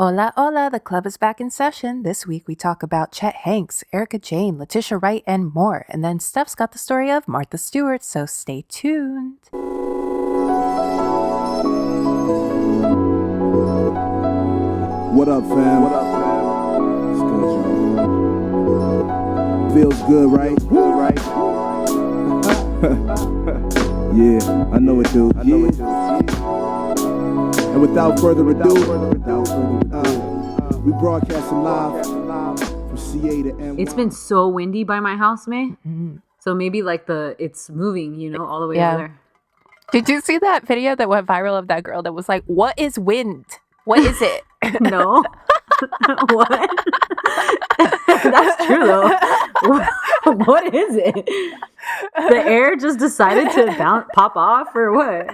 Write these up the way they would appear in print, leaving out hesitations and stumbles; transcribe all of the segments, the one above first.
Hola, hola, the club is back in session. This week we talk about Chet Hanks, Erika Jayne, Letitia Wright, and more. And then Stef's got the story of Martha Stewart, so stay tuned. What up, fam? It's good, y'all. Feels good, right? Yeah, I know it do. And without further ado, we broadcasting live from CA to NY. It's been so windy by my house, May. Mm-hmm. So maybe like it's moving, all the way over there. Did you see that video that went viral of that girl that was like, "What is wind? What is it?" No. What? That's true though. What is it? The air just decided to pop off or what?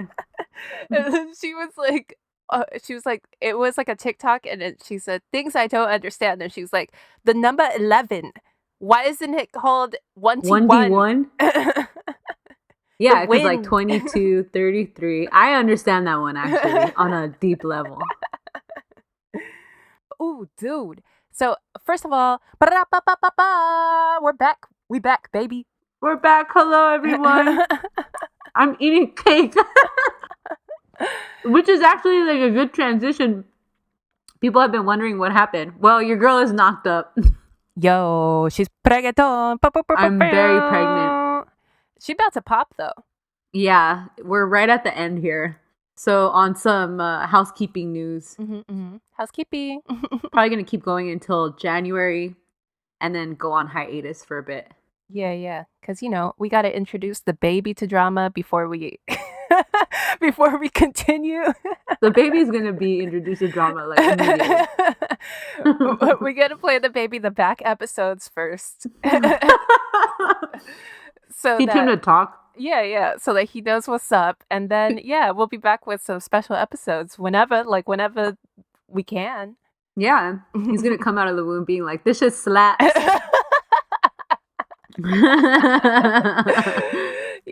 And then she was like, it was like a TikTok, and then she said, "Things I don't understand." And she was like, "The number 11. Why isn't it called 1T1?" 1D1? Yeah, because like 22, 33. I understand that one actually on a deep level. Ooh, dude. So, first of all, we're back. We back, baby. We're back. Hello, everyone. I'm eating cake. Which is actually like a good transition. People have been wondering what happened. Well, your girl is knocked up. Yo, she's pregnant. I'm very pregnant. She about to pop, though. Yeah, we're right at the end here. So on some housekeeping news. Housekeeping. Probably going to keep going until January and then go on hiatus for a bit. Yeah. Because, we got to introduce the baby to drama before we before we continue. The baby's going to be introduced to drama like immediately. We got to play the baby the back episodes first. So teach him to talk. Yeah, so that he knows what's up. And then, we'll be back with some special episodes whenever we can. Yeah, he's going to come out of the womb being like, this shit slaps.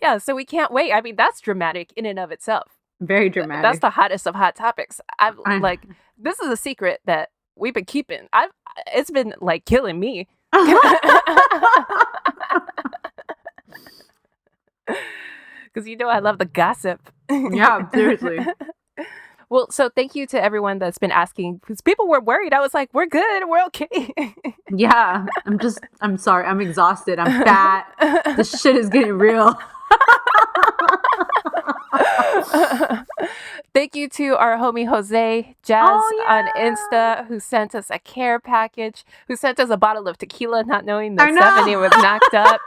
Yeah, so we can't wait. I mean, that's dramatic in and of itself. Very dramatic. That's the hottest of hot topics. This is a secret that we've been keeping. It's been like killing me. Because I love the gossip. Yeah, seriously. Well, so thank you to everyone that's been asking, because people were worried. I was like, we're good. We're okay. Yeah, I'm sorry. I'm exhausted. I'm fat. This shit is getting real. Thank you to our homie Jose Jazz on Insta, who sent us a care package, who sent us a bottle of tequila, not knowing that Stephanie was knocked up.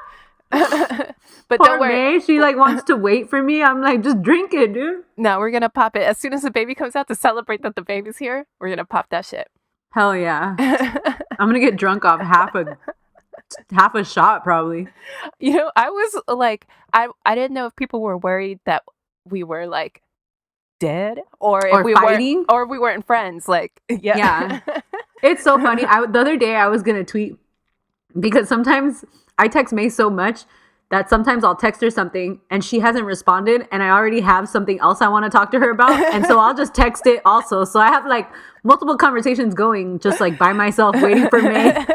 But Poor don't worry. May, she wants to wait for me. I'm like, just drink it, dude. No, we're gonna pop it as soon as the baby comes out to celebrate that the baby's here. We're gonna pop that shit. Hell yeah. I'm gonna get drunk off half a shot probably. I was like, I didn't know if people were worried that we were like dead or if we fighting or we weren't friends. Like, yeah. It's so funny. The other day I was gonna tweet, because sometimes I text May so much that sometimes I'll text her something and she hasn't responded and I already have something else I want to talk to her about. And so I'll just text it also. So I have like multiple conversations going just like by myself waiting for May.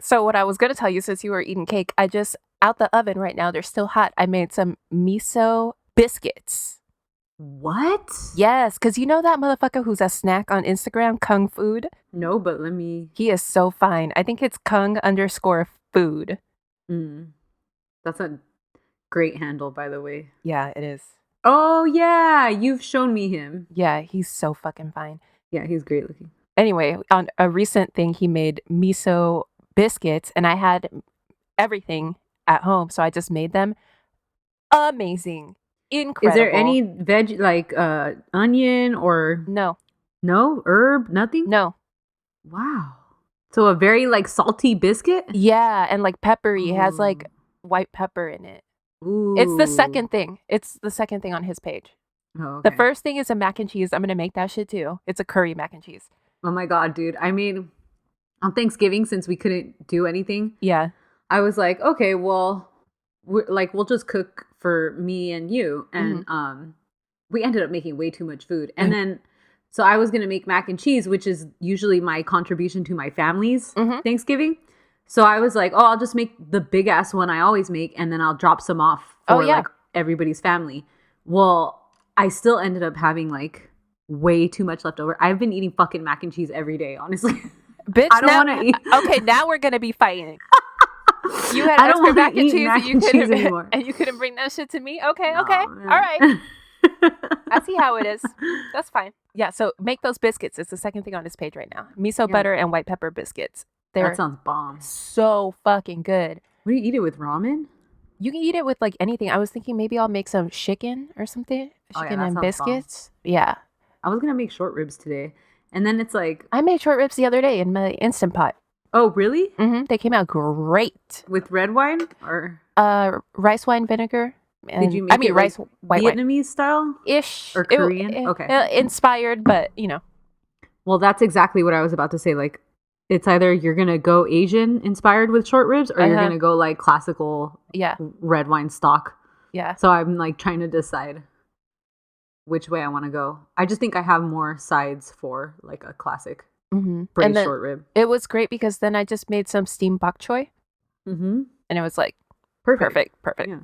So what I was going to tell you, since you were eating cake, I just out the oven right now. They're still hot. I made some miso biscuits. What? Yes, because that motherfucker who's a snack on Instagram, Kung Food? No, but let me... He is so fine. I think it's Kung_food. That's a great handle, by the way. Yeah, it is. Oh, yeah. You've shown me him. Yeah, he's so fucking fine. Yeah, he's great looking. Anyway, on a recent thing, he made miso biscuits, and I had everything at home, so I just made them. Amazing. Incredible. Is there any veg, like onion or... No, herb, nothing? No. Wow. So a very like salty biscuit? Yeah, and like peppery. It has like white pepper in it. Ooh. It's the second thing. It's the second thing on his page. Oh, okay. The first thing is a mac and cheese. I'm going to make that shit too. It's a curry mac and cheese. Oh my God, dude. I mean, on Thanksgiving, since we couldn't do anything. Yeah. I was like, okay, well, we'll just cook for me and you. And we ended up making way too much food. And then, so I was going to make mac and cheese, which is usually my contribution to my family's Thanksgiving. So I was like, oh, I'll just make the big ass one I always make, and then I'll drop some off for like everybody's family. Well, I still ended up having like way too much left over. I've been eating fucking mac and cheese every day, honestly. Bitch, I don't want to eat. Okay, now we're going to be fighting. You had extra mac and cheese, anymore. And you couldn't bring that shit to me? Okay, No, okay. man. All right. I see how it is. That's fine. Yeah, so make those biscuits. It's the second thing on his page right now. Miso butter and white pepper biscuits. That sounds bomb. So fucking good. What do you eat it with, ramen? You can eat it with like anything. I was thinking maybe I'll make some chicken or something. Chicken and biscuits. Bomb. Yeah. I was going to make short ribs today. And then it's like... I made short ribs the other day in my Instant Pot. Oh, really? Mm-hmm. They came out great. With red wine or? Rice wine vinegar. And, did you make it rice like white Vietnamese wine. style? Ish. Or Korean? Okay. Inspired, but you know. Well, that's exactly what I was about to say. Like, it's either you're going to go Asian inspired with short ribs or you're going to go like classical red wine stock. Yeah. So I'm like trying to decide which way I want to go. I just think I have more sides for like a classic braised short rib. It was great because then I just made some steamed bok choy. And it was like perfect. Yeah.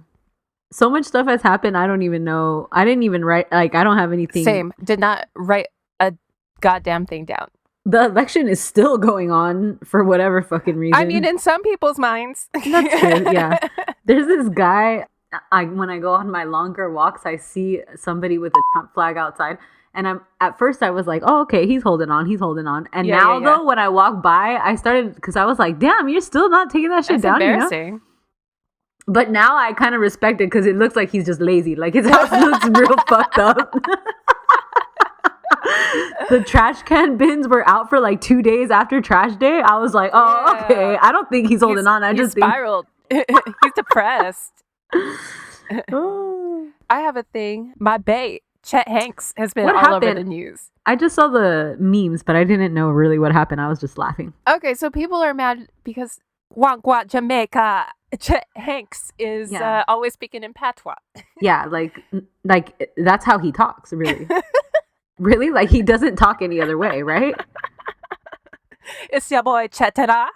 So much stuff has happened. I don't even know. I didn't even write, like, I don't have anything. Same. Did not write a goddamn thing down. The election is still going on for whatever fucking reason. I mean, in some people's minds. That's true, yeah. There's this guy, when I go on my longer walks, I see somebody with a Trump flag outside. And at first I was like, oh, okay, he's holding on. And though, when I walk by, I started, because I was like, damn, you're still not taking that shit down, embarrassing. You know? But now I kind of respect it because it looks like he's just lazy. Like his house looks real fucked up. The trash can bins were out for like 2 days after trash day. I was like, oh, okay. I don't think he's holding on. I just spiraled. He's depressed. I have a thing. My bae, Chet Hanks, has been all over the news. I just saw the memes, but I didn't know really what happened. I was just laughing. Okay, so people are mad because Wangwa, Jamaica, Chet Hanks is always speaking in patois. Yeah, like that's how he talks, really. Really? Like he doesn't talk any other way, right? It's your boy Chetera.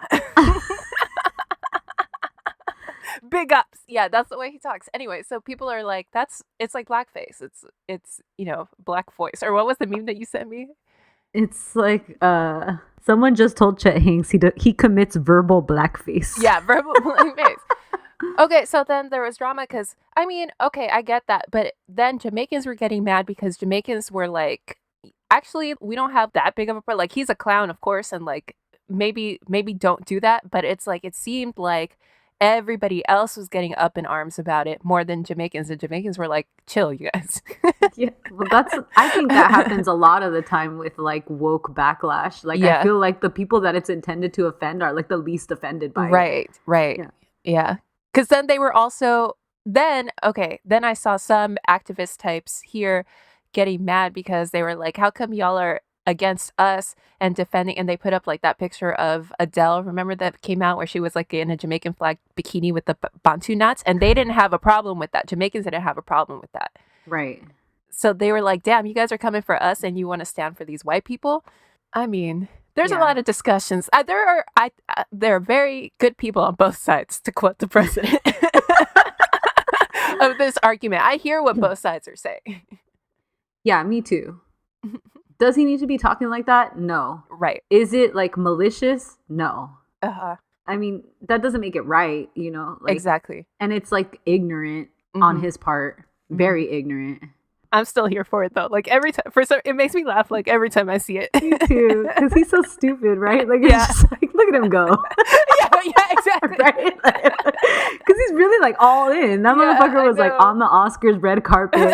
Big ups. Yeah, that's the way he talks. Anyway, so people are like, it's like blackface. It's black voice. Or what was the meme that you sent me? It's like someone just told Chet Hanks he commits verbal blackface. Yeah, verbal blackface. Okay, so then there was drama because, I mean, okay, I get that. But then Jamaicans were getting mad because Jamaicans were like, actually, we don't have that big of a part. Like, he's a clown, of course, and like, maybe don't do that. But it's like, it seemed like everybody else was getting up in arms about it more than Jamaicans. And Jamaicans were like, chill, you guys. Yeah, well, I think that happens a lot of the time with like woke backlash. Like, I feel like the people that it's intended to offend are like the least offended by it. Right. Yeah. Because then they were also, then I saw some activist types here getting mad because they were like, how come y'all are against us and defending, and they put up like that picture of Adele, remember that came out where she was like in a Jamaican flag bikini with the bantu knots, and they didn't have a problem with that. Jamaicans didn't have a problem with that. Right. So they were like, damn, you guys are coming for us and you want to stand for these white people? I mean... There's a lot of discussions. There are very good people on both sides, to quote the president of this argument. I hear what both sides are saying. Yeah, me too. Does he need to be talking like that? No. Right. Is it like malicious? No. Uh-huh. I mean, that doesn't make it right, you know? Like, exactly. And it's like ignorant on his part. Very ignorant. I'm still here for it though. Like every time, it makes me laugh. Like every time I see it. Me too, because he's so stupid, right? Like it's just like, look at him go. yeah, exactly. Right? Because he's really like all in. That motherfucker was like on the Oscars red carpet.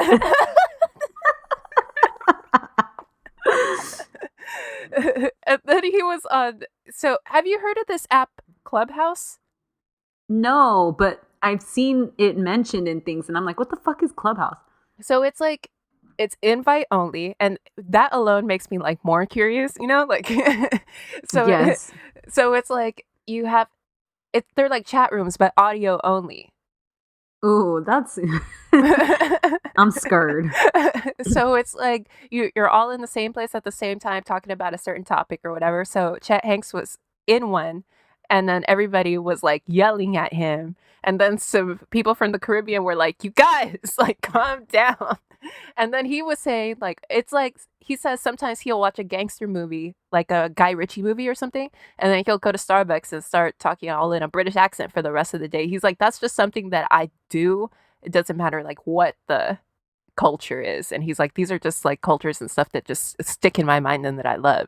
And then he was on. So, have you heard of this app, Clubhouse? No, but I've seen it mentioned in things, and I'm like, what the fuck is Clubhouse? So it's like, it's invite only, and that alone makes me like more curious, you know, like, so it's like you have, they're like chat rooms, but audio only. Ooh, that's I'm scared. So it's like you're all in the same place at the same time talking about a certain topic or whatever. So Chet Hanks was in one, and then everybody was like yelling at him. And then some people from the Caribbean were like, "You guys, like, calm down." And then he was saying, like, it's like he says sometimes he'll watch a gangster movie, like a Guy Ritchie movie or something, and then he'll go to Starbucks and start talking all in a British accent for the rest of the day. He's like, that's just something that I do. It doesn't matter like what the culture is. And he's like, these are just like cultures and stuff that just stick in my mind and that I love.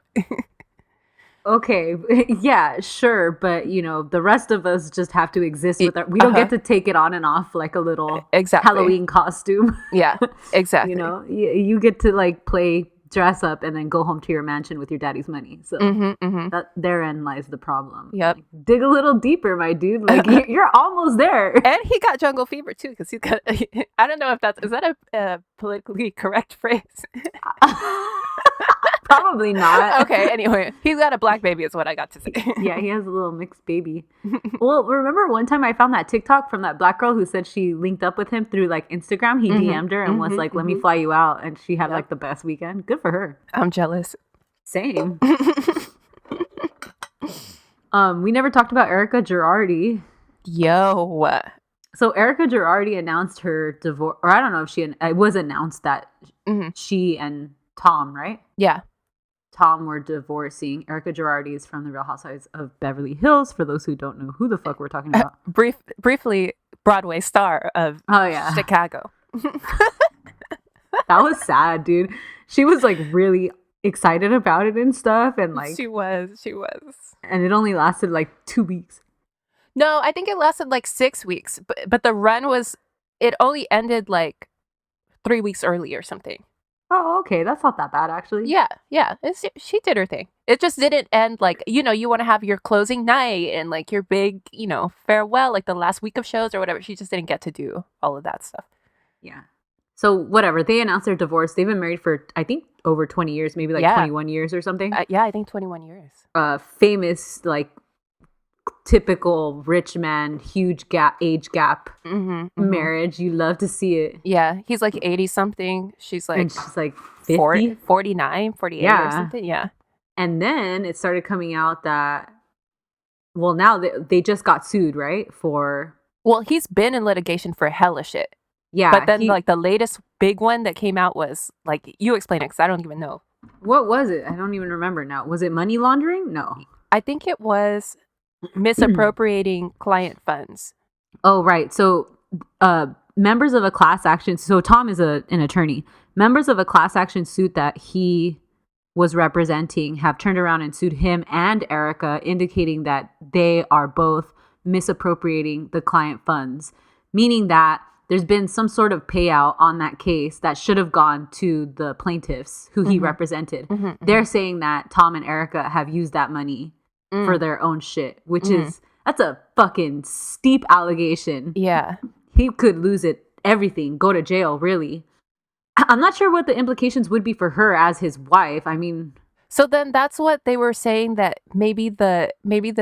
Okay, yeah, sure, but you know, the rest of us just have to exist with our. We don't get to take it on and off like a little Exactly. Halloween costume. Yeah, exactly. You know, you get to like dress up, and then go home to your mansion with your daddy's money. So that therein lies the problem. Yep. Like, dig a little deeper, my dude. Like you're almost there. And he got jungle fever too, because he's got. I don't know if is that a politically correct phrase. Probably not. Okay, anyway, he's got a black baby is what I got to say. Yeah, he has a little mixed baby. Well, remember one time I found that TikTok from that black girl who said she linked up with him through like Instagram. He DM'd her and was like, let me fly you out. And she had like the best weekend. Good for her. I'm jealous. Same. We never talked about Erika Girardi. Yo. So Erika Girardi announced her divorce, or I don't know if it was announced that she and Tom, right? Yeah. Tom were divorcing. Erika Girardi is from the Real Housewives of Beverly Hills, for those who don't know who the fuck we're talking about. Briefly, Broadway star of Chicago. That was sad, dude. She was like really excited about it and stuff, and like she was. And it only lasted like 2 weeks. No, I think it lasted like 6 weeks, but the run it only ended like 3 weeks early or something. Oh, okay. That's not that bad, actually. Yeah. She did her thing. It just didn't end like, you want to have your closing night and like your big, farewell, like the last week of shows or whatever. She just didn't get to do all of that stuff. Yeah. So whatever. They announced their divorce. They've been married for, I think, over 20 years, maybe like 21 years or something. Yeah, I think 21 years. Famous, like, typical rich man, huge age gap marriage. You love to see it. Yeah, he's like 80 something. She's like 50? 49, 48 or something. Yeah. And then it started coming out that, well, now they just got sued, right? Well, he's been in litigation for hella shit. Yeah. But then like the latest big one that came out was like, you explain it because I don't even know. What was it? I don't even remember now. Was it money laundering? No. I think it was misappropriating client funds. Oh, right. So members of a class action. So Tom is an attorney. Members of a class action suit that he was representing have turned around and sued him and Erika, indicating that they are both misappropriating the client funds, meaning that there's been some sort of payout on that case that should have gone to the plaintiffs who he represented. They're saying that Tom and Erika have used that money for their own shit, which that's a fucking steep allegation. Yeah. He could lose everything, go to jail, really. I'm not sure what the implications would be for her as his wife. I mean, so then that's what they were saying, that maybe the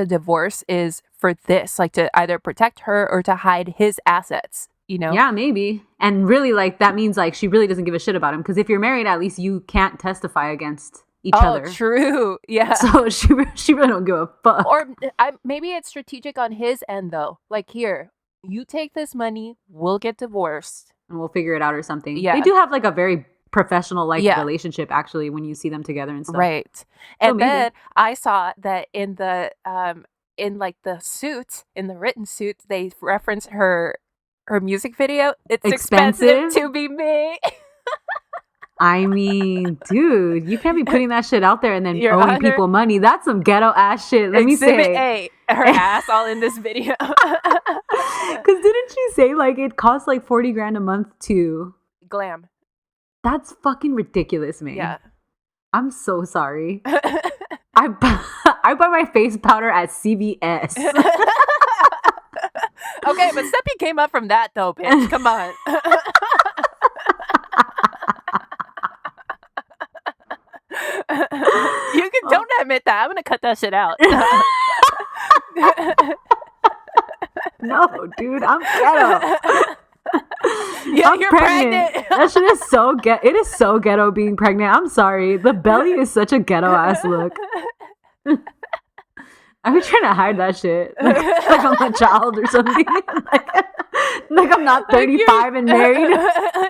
divorce is for this, like to either protect her or to hide his assets, Yeah, maybe. And really, like, that means like she really doesn't give a shit about him, because if you're married, at least you can't testify against each other. Oh, true. Yeah. So she really don't give a fuck. Or maybe it's strategic on his end, though. Like, here, you take this money, we'll get divorced. And we'll figure it out or something. Yeah. They do have like a very professional relationship, actually, when you see them together and stuff. Right. And then I saw that in the in like the suit, in the written suit, they reference her music video. It's expensive to be me. I mean, dude, you can't be putting that shit out there and then Your owing Honor, people money. That's some ghetto ass shit. Let me say. Exhibit A, her ass all in this video. Because didn't she say like it costs like 40 grand a month to glam? That's fucking ridiculous, man. Yeah. I'm so sorry. I buy my face powder at CVS. Okay, but Seppi came up from that though, bitch. Come on. Don't admit that. I'm gonna cut that shit out. No, dude, I'm ghetto. Yeah, I'm you're pregnant. pregnant. That shit is so it is so ghetto being pregnant. I'm sorry. The belly is such a ghetto ass look. I'm trying to hide that shit. Like I'm a child or something. like I'm not 35 and married.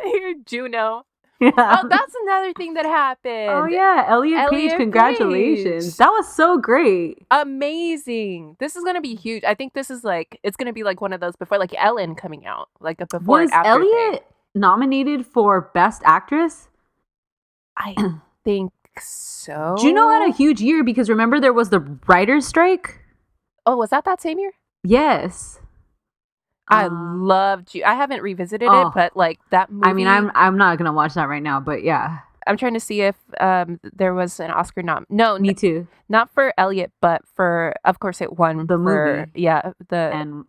You're Juno. Yeah. Oh, that's another thing that happened. Oh yeah, Elliot Page, congratulations. Page. That was so great. Amazing. This is gonna be huge. I think this is like it's gonna be like one of those before like Ellen coming out. Like a before and after Elliot thing. nominated for Best Actress? I think so. Juno had a huge year because remember there was the writer's strike? Oh, was that same year? Yes. I loved you. I haven't revisited Oh. it, but like that movie. I mean, I'm not gonna watch that right now, but yeah. I'm trying to see if there was an Oscar nom. No, Me too. not for Elliot, but for of course it won The for, movie. Yeah, the And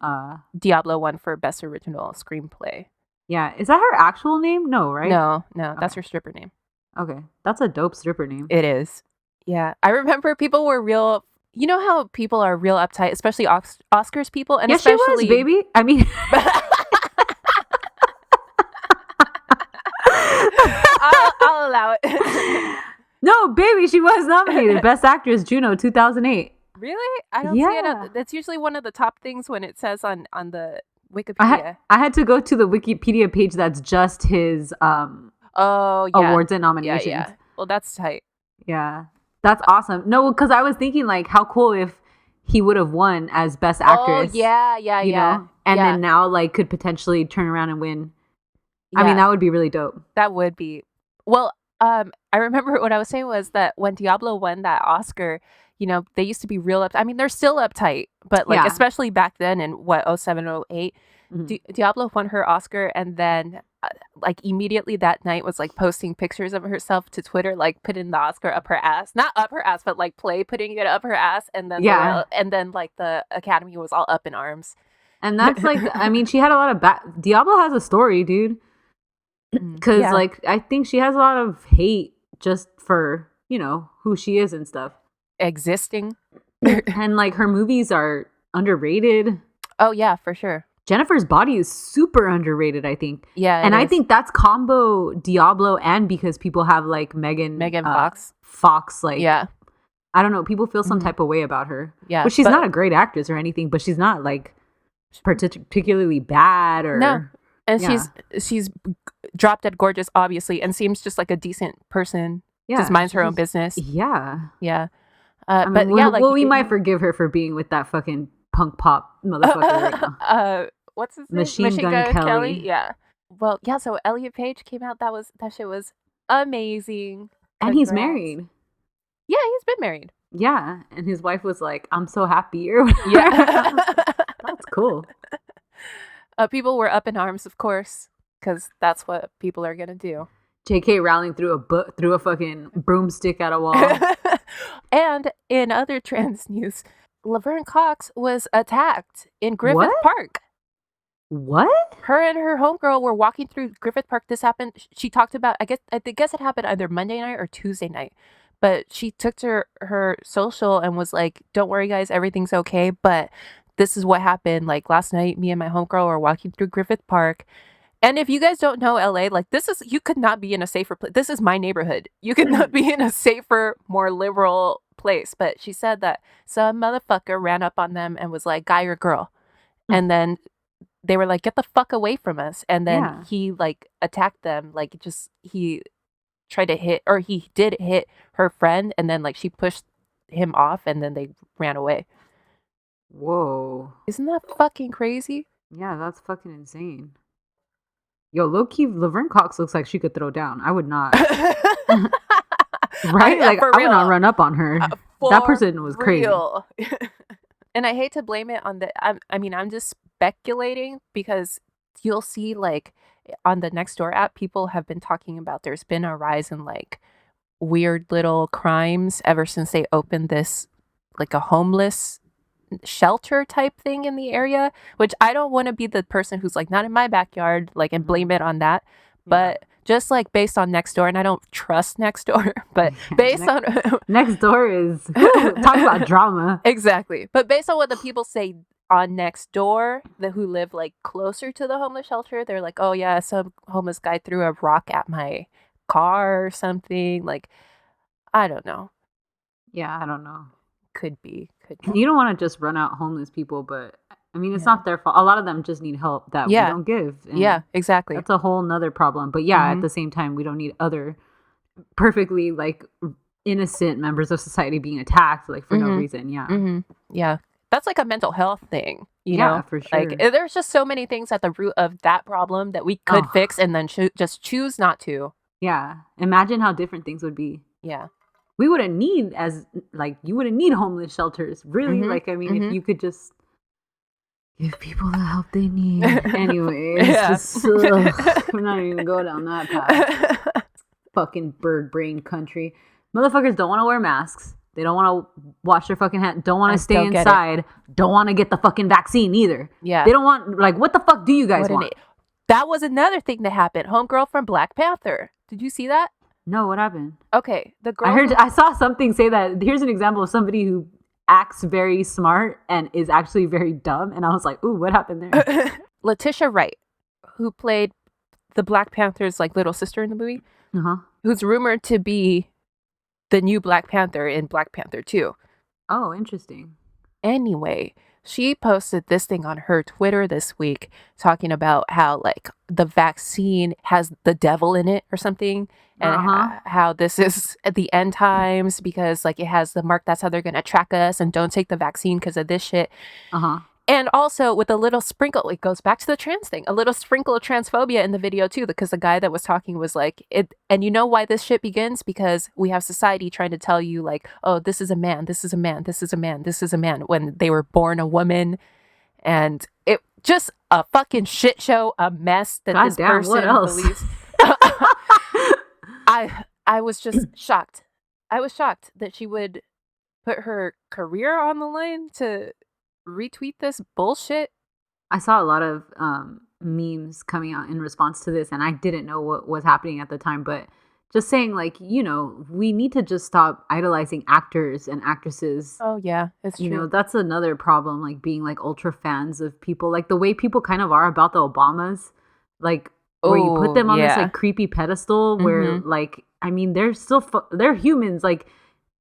Diablo won for Best Original Screenplay. yeah, is that her actual name? No, right? No, that's her stripper name. Okay, that's a dope stripper name. It is. Yeah, I remember people were real. You know how people are real uptight, especially Oscars people, and yeah, especially she was, baby. I mean. I'll allow it. No, baby, she was nominated. Best Actress, Juno, 2008. Really? I don't see it. That's usually one of the top things when it says on the Wikipedia. I had to go to the Wikipedia page that's just his awards and nominations. Yeah. Well, that's tight. Yeah. That's awesome. No, because I was thinking, like, how cool if he would have won as Best Actress. Oh, yeah. You know? And then now, like, could potentially turn around and win. Yeah. I mean, that would be really dope. That would be. Well, I remember what I was saying was that when Diablo won that Oscar, you know, they used to be real uptight. I mean, they're still uptight, but like, especially back then in 07, 08, Diablo won her Oscar and then like immediately that night was like posting pictures of herself to Twitter, like putting the Oscar up her ass, not up her ass, but like putting it up her ass. And then, and then like the Academy was all up in arms. And that's like, I mean, she had a lot of Diablo has a story, dude. Because like, I think she has a lot of hate just for, you know, who she is and stuff. Existing. And like her movies are underrated. Oh yeah, for sure. Jennifer's Body is super underrated, I think. Yeah. And I think that's combo Diablo and because people have like Megan Fox, like, yeah. I don't know, people feel some type of way about her. Yeah. But she's not a great actress or anything, but she's not like particularly bad or no. And she's drop dead gorgeous, obviously, and seems just like a decent person. Yeah, just minds her own business. Yeah. Yeah. I mean, we might forgive her for being with that fucking punk pop motherfucker right now. What's his name? Machine Gun Kelly. Yeah. Well, yeah. So Elliot Page came out. That shit was amazing. And he's married. Yeah, he's been married. Yeah, and his wife was like, "I'm so happy." Or whatever. Yeah, that's cool. People were up in arms, of course, because that's what people are gonna do. J.K. Rowling threw a fucking broomstick at a wall. And in other trans news, Laverne Cox was attacked in Griffith Park. What? Her and her homegirl were walking through Griffith Park. This happened. She talked about. I guess it happened either Monday night or Tuesday night. But she took to her social and was like, "Don't worry, guys, everything's okay." But this is what happened. Like last night, me and my homegirl were walking through Griffith Park. And if you guys don't know LA, like you could not be in a safer place. This is my neighborhood. You could not be in a safer, more liberal place. But she said that some motherfucker ran up on them and was like, "Guy or girl?" And then they were like, "Get the fuck away from us." And then he like attacked them. Like he tried to hit, or he did hit her friend. And then like she pushed him off and then they ran away. Whoa. Isn't that fucking crazy? Yeah, that's fucking insane. Yo, low-key, Laverne Cox looks like she could throw down. I would not. Right? Like, I would not run up on her. That person was crazy. And I hate to blame it on I'm just speculating because you'll see, like, on the Nextdoor app, people have been talking about there's been a rise in, like, weird little crimes ever since they opened this, like, a homeless shelter type thing in the area, which I don't want to be the person who's like not in my backyard, like, and blame it on that, but just like based on Nextdoor, and I don't trust Nextdoor, but based on Nextdoor is talk about drama. Exactly. But based on what the people say on next door who live like closer to the homeless shelter. They're like, oh yeah, some homeless guy threw a rock at my car or something. Like, I don't know. Yeah, I don't know. Could be. You don't want to just run out homeless people, but I mean, it's Yeah. not their fault. A lot of them just need help that we Yeah. don't give. And Yeah, exactly. that's a whole nother problem. But yeah, Mhm. at the same time, we don't need other perfectly like innocent members of society being attacked like for no Mhm. reason. Yeah. Mhm. Yeah. That's like a mental health thing, you Yeah, know? for sure. Like, there's just so many things at the root of that problem that we could Oh. fix and then just choose not to. Yeah. Imagine how different things would be. Yeah. We wouldn't need you wouldn't need homeless shelters. Really? Mhm. Like, I mean, Mhm. if you could just give people the help they need. Anyways, Yeah. we're not even going down that path. Fucking bird brain country. Motherfuckers don't want to wear masks. They don't want to wash their fucking hands. Don't want I to stay don't get it. inside. Don't want to get the fucking vaccine either. Yeah. They don't want, like, what the fuck do you guys What an want? That was another thing that happened. Homegirl from Black Panther. Did you see that? No, what happened? Okay, the girl. I saw something say that. Here's an example of somebody who acts very smart and is actually very dumb. And I was like, ooh, what happened there? Letitia Wright, who played the Black Panther's like little sister in the movie, Uh-huh. who's rumored to be the new Black Panther in Black Panther 2. Oh, interesting. Anyway, she posted this thing on her Twitter this week talking about how like the vaccine has the devil in it or something, and how this is at the end times because like it has the mark. That's how they're going to track us, and don't take the vaccine because of this shit. Uh-huh. And also with a little sprinkle, it goes back to the trans thing, a little sprinkle of transphobia in the video too, because the guy that was talking was like, it, and you know why this shit begins? Because we have society trying to tell you like, oh, this is a man, this is a man, this is a man, this is a man, when they were born a woman. And it just a fucking shit show, a mess that this Goddamn, person what else? believes. I was just shocked. I was shocked that she would put her career on the line to retweet this bullshit. I saw a lot of memes coming out in response to this, and I didn't know what was happening at the time, but just saying like, you know, we need to just stop idolizing actors and actresses. Oh yeah, it's true. You know, that's another problem, like being like ultra fans of people, like the way people kind of are about the Obamas, like where you put them on this like creepy pedestal where like, I mean, they're still they're humans. Like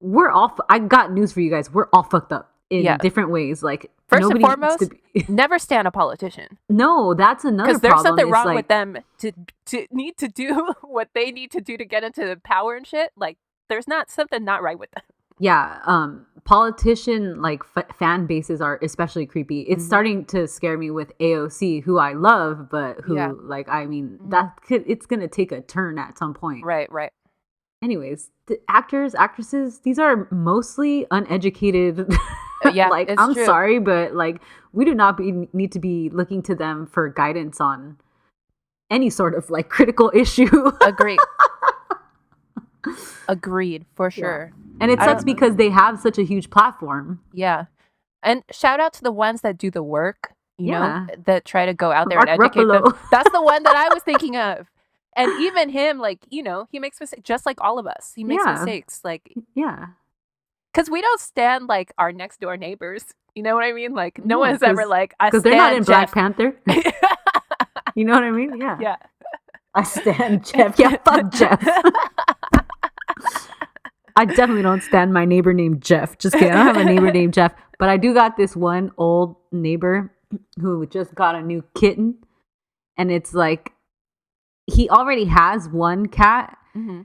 we're all I got news for you guys, we're all fucked up in different ways. Like first and foremost, never stand a politician. No, that's another problem. Because there's something wrong like, with them to need to do what they need to do to get into power and shit. Like there's not something not right with them. Yeah, politician like fan bases are especially creepy. It's starting to scare me with AOC, who I love, but who like, I mean, it's gonna take a turn at some point. Right. Anyways, the actors, actresses, these are mostly uneducated. Yeah, like it's I'm true. sorry, but like we do not need to be looking to them for guidance on any sort of like critical issue. Agreed, for sure. Yeah. And it sucks because they have such a huge platform. Yeah. And shout out to the ones that do the work, you know, that try to go out there Mark and educate Ruffalo. them. That's the one that I was thinking of. And even him, like, you know, he makes mistakes just like all of us. He makes mistakes. Like, yeah. Because we don't stand like our next door neighbors. You know what I mean? Like, no one's ever like, I stand because they're not in Jeff. Black Panther. You know what I mean? Yeah. Yeah. I stand Jeff. Yeah, fuck Jeff. I definitely don't stand my neighbor named Jeff. Just kidding. I don't have a neighbor named Jeff. But I do got this one old neighbor who just got a new kitten. And it's like, he already has one cat. Mm-hmm.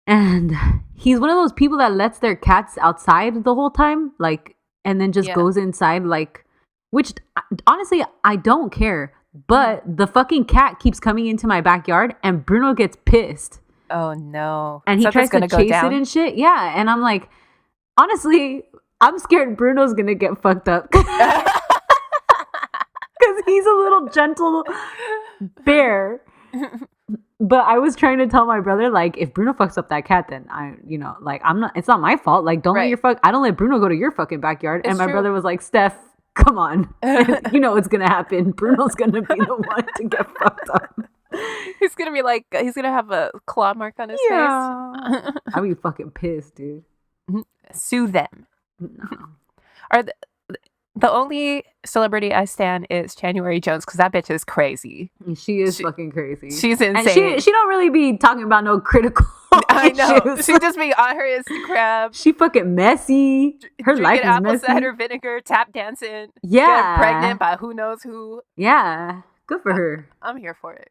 And he's one of those people that lets their cats outside the whole time. Like, and then just goes inside, like, which honestly, I don't care. But the fucking cat keeps coming into my backyard and Bruno gets pissed. Oh no. And he tries to chase it and shit. Yeah. And I'm like, honestly, I'm scared Bruno's gonna get fucked up. Because he's a little gentle bear. But I was trying to tell my brother, like, if Bruno fucks up that cat, then it's not my fault. Like, don't I don't let Bruno go to your fucking backyard. And my brother was like, Steph, come on. You know what's gonna happen. Bruno's gonna be the one to get fucked up. He's gonna have a claw mark on his face. I'd be fucking pissed, dude. Sue them. No. The only celebrity I stan is January Jones because that bitch is crazy. She is fucking crazy. She's insane. And she don't really be talking about no critical I know. issues. She just be on her Instagram. She fucking messy. Her life is apple messy. cider vinegar, tap dancing. Yeah. Getting pregnant by who knows who. Yeah. Good for her. I'm here for it.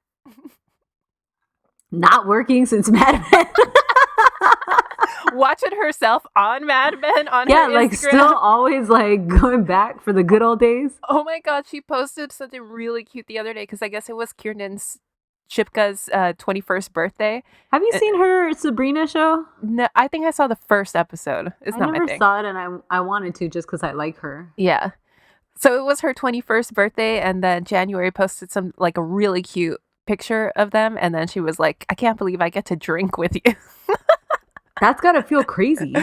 Not working since Mad Men. Watching herself on Mad Men on her Instagram. Like still always like going back for the good old days. Oh my god, she posted something really cute the other day because I guess it was Kiernan's Chipka's 21st birthday. Have you seen her Sabrina show? No, I think I saw the first episode. It's not my thing. I never saw it, and I wanted to just because I like her. Yeah. So it was her 21st birthday, and then January posted some like a really cute picture of them, and then she was like, "I can't believe I get to drink with you." That's gotta feel crazy.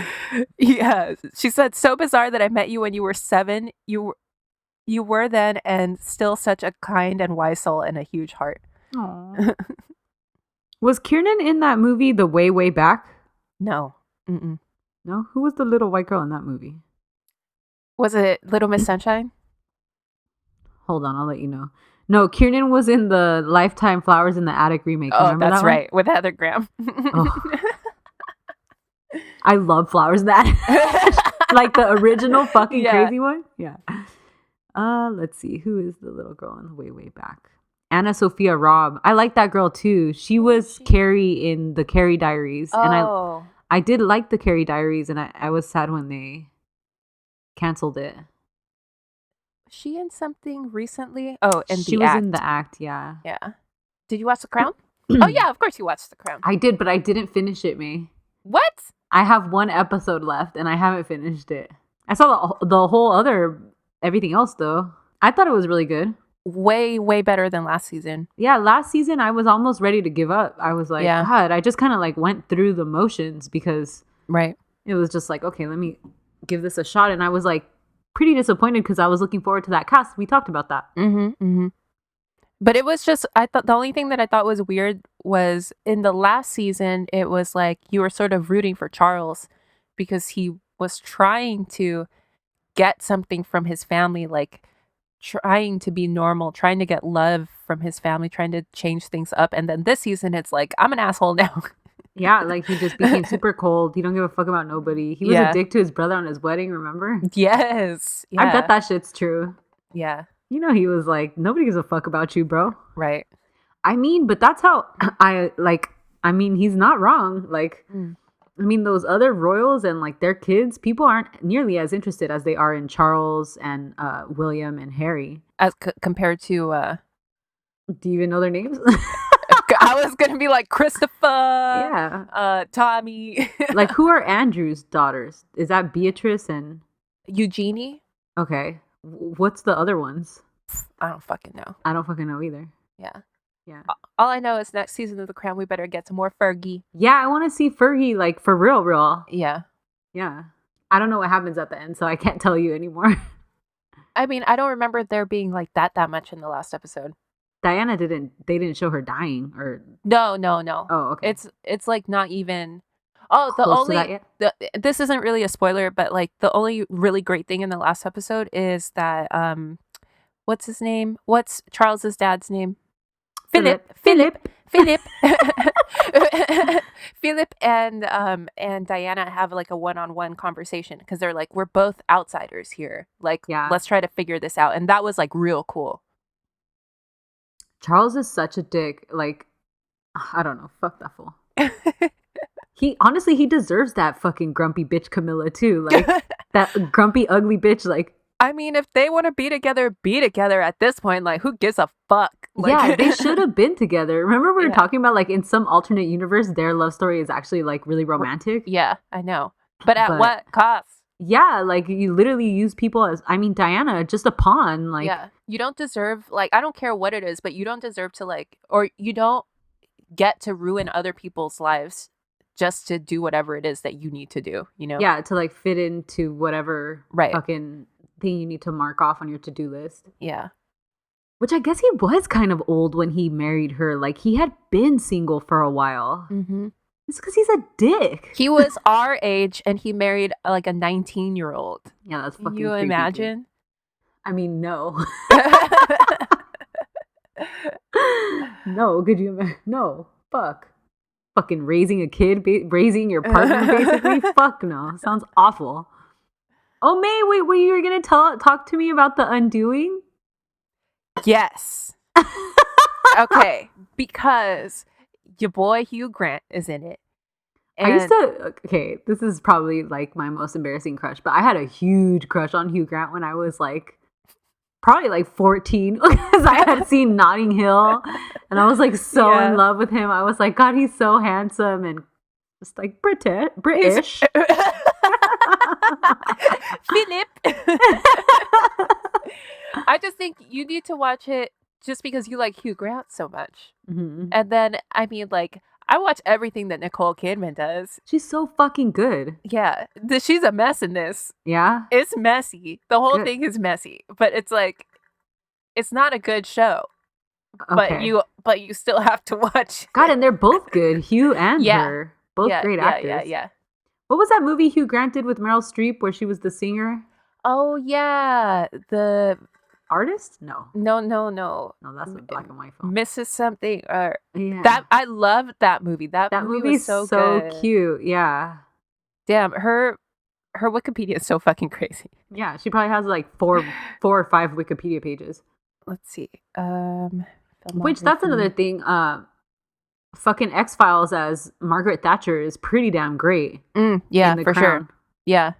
Yeah. She said, "So bizarre that I met you when you were 7. You were then, and still such a kind and wise soul and a huge heart." Aww. Was Kiernan in that movie The Way, Way Back? No. Mm-mm. No? Who was the little white girl in that movie? Was it Little Miss Sunshine? Hold on, I'll let you know. No, Kiernan was in the Lifetime Flowers in the Attic remake. Remember that's that right. With Heather Graham. Oh. I love Flowers in the Attic. Like the original fucking crazy one? Yeah. Let's see. Who is the little girl in The Way, Way Back? Anna Sophia Robb. I like that girl too. She was Carrie in the Carrie Diaries. Oh. And I did like the Carrie Diaries, and I was sad when they canceled it. She in something recently? Oh, and she was in The Act, yeah. Yeah. Did you watch The Crown? Oh yeah, of course you watched The Crown. I did, but I didn't finish it, May. What? I have one episode left, and I haven't finished it. I saw the whole other everything else though. I thought it was really good. Way, way better than last season. Yeah, last season I was almost ready to give up. I was like, God, I just kind of like went through the motions because it was just like, okay, let me give this a shot. And I was like pretty disappointed because I was looking forward to that cast. We talked about that. But it was just, I thought the only thing that I thought was weird was in the last season, it was like you were sort of rooting for Charles because he was trying to get something from his family, like trying to be normal, trying to get love from his family, trying to change things up. And then this season, it's like, I'm an asshole now. Yeah, like he just became super cold. He don't give a fuck about nobody. He was a dick to his brother on his wedding, remember? Yes. Yeah. I bet that shit's true. Yeah. You know, he was like, nobody gives a fuck about you, bro. Right. I mean, but that's how he's not wrong. Like, I mean, those other royals and like their kids, people aren't nearly as interested as they are in Charles and William and Harry. As compared to... Do you even know their names? I was going to be like Christopher. Yeah. Tommy. Like, who are Andrew's daughters? Is that Beatrice and... Eugenie? Okay. What's the other ones? I don't fucking know. I don't fucking know either. Yeah. Yeah. All I know is next season of The Crown, we better get some more Fergie. Yeah, I want to see Fergie, like, for real. Yeah. Yeah. I don't know what happens at the end, so I can't tell you anymore. I mean, I don't remember there being, like, that much in the last episode. Diana they didn't show her dying, or... No. Oh, okay. It's like, not even... Oh, this isn't really a spoiler, but, like, the only really great thing in the last episode is that, what's his name? What's Charles's dad's name? Philip. Philip and Diana have like a one-on-one conversation because they're like, we're both outsiders here. Like, let's try to figure this out. And that was like real cool. Charles is such a dick. Like, I don't know. Fuck that fool. He deserves that fucking grumpy bitch Camilla too. Like that grumpy, ugly bitch. Like, I mean, if they want to be together at this point. Like, who gives a fuck? Like, yeah, they should have been together. Remember we were talking about, like, in some alternate universe, their love story is actually, like, really romantic? Yeah, I know. But at what cost? Yeah, like, you literally use people as, I mean, Diana, just a pawn. Like, yeah, you don't deserve, like, I don't care what it is, but you don't deserve to, like, or you don't get to ruin other people's lives just to do whatever it is that you need to do, you know? Yeah, to, like, fit into whatever fucking... thing you need to mark off on your to-do list. Yeah. Which I guess he was kind of old when he married her. Like, he had been single for a while. Mm-hmm. It's because he's a dick. He was our age and he married like a 19-year-old. Yeah, that's fucking Can you imagine? I mean, no. No, could you imagine? No, fuck. Fucking raising a kid, raising your partner, basically? Fuck no. Sounds awful. Oh, May, wait, you were going to talk to me about The Undoing? Yes. Okay, because your boy Hugh Grant is in it. I used to, okay, this is probably like my most embarrassing crush, but I had a huge crush on Hugh Grant when I was like, probably like 14, because I had seen Notting Hill, and I was like so in love with him. I was like, God, he's so handsome and just like British. Philip. I just think you need to watch it just because you like Hugh Grant so much. Mm-hmm. And then, I mean, like, I watch everything that Nicole Kidman does. She's so fucking good. Yeah. She's a mess in this. Yeah? It's messy. The whole thing is messy. But it's like, it's not a good show. Okay. But you still have to watch it. God, and they're both good. Hugh and her. Both great actors. Yeah. What was that movie Hugh Grant did with Meryl Streep where she was the singer? Oh, yeah. The artist? No. No, that's a black and white film. Mrs. Something. Or yeah. That I loved that movie. That movie was so good. Cute. Yeah. Damn, her Wikipedia is so fucking crazy. Yeah, she probably has like four or five Wikipedia pages. Let's see. Which that's another thing. Fucking X-Files as Margaret Thatcher is pretty damn great. Yeah, for sure. Yeah.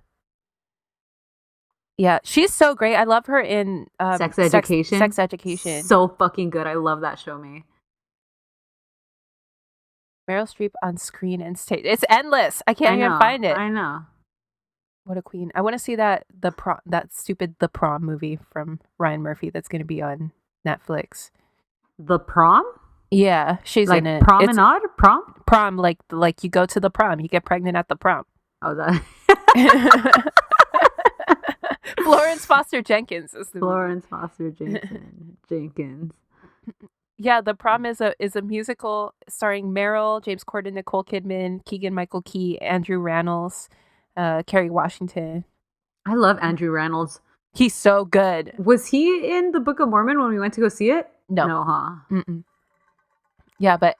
Yeah, she's so great. I love her in Sex Education. Sex Education. So fucking good. I love that show, May. Meryl Streep on screen and stage. It's endless. I can't even find it. I know. What a queen. I want to see that stupid The Prom movie from Ryan Murphy that's going to be on Netflix. The Prom? Yeah, she's like in it. Promenade? Prom, like you go to the prom. You get pregnant at the prom. Oh, that... Florence Foster Jenkins is the Florence Foster Jenkins. Yeah, The Prom is a musical starring Meryl, James Corden, Nicole Kidman, Keegan-Michael Key, Andrew Rannells, Kerry Washington. I love Andrew Rannells. He's so good. Was he in the Book of Mormon when we went to go see it? No, huh? Mm-mm. Yeah, but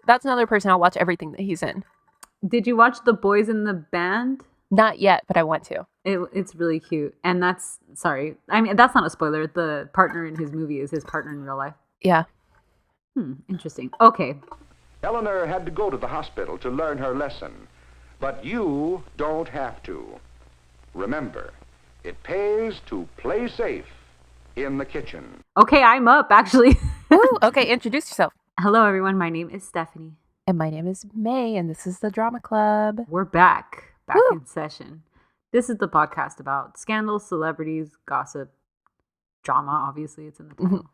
that's another person I'll watch everything that he's in. Did you watch The Boys in the Band? Not yet, but I want to. It's really cute. And that's not a spoiler. The partner in his movie is his partner in real life. Yeah. Interesting. Okay. Eleanor had to go to the hospital to learn her lesson, but you don't have to. Remember, it pays to play safe in the kitchen. Okay, I'm up, actually. Ooh, okay, introduce yourself. Hello, everyone. My name is Stephanie. And my name is May, and this is the Drama Club. We're back in session. This is the podcast about scandals, celebrities, gossip, drama. Obviously, it's in the title.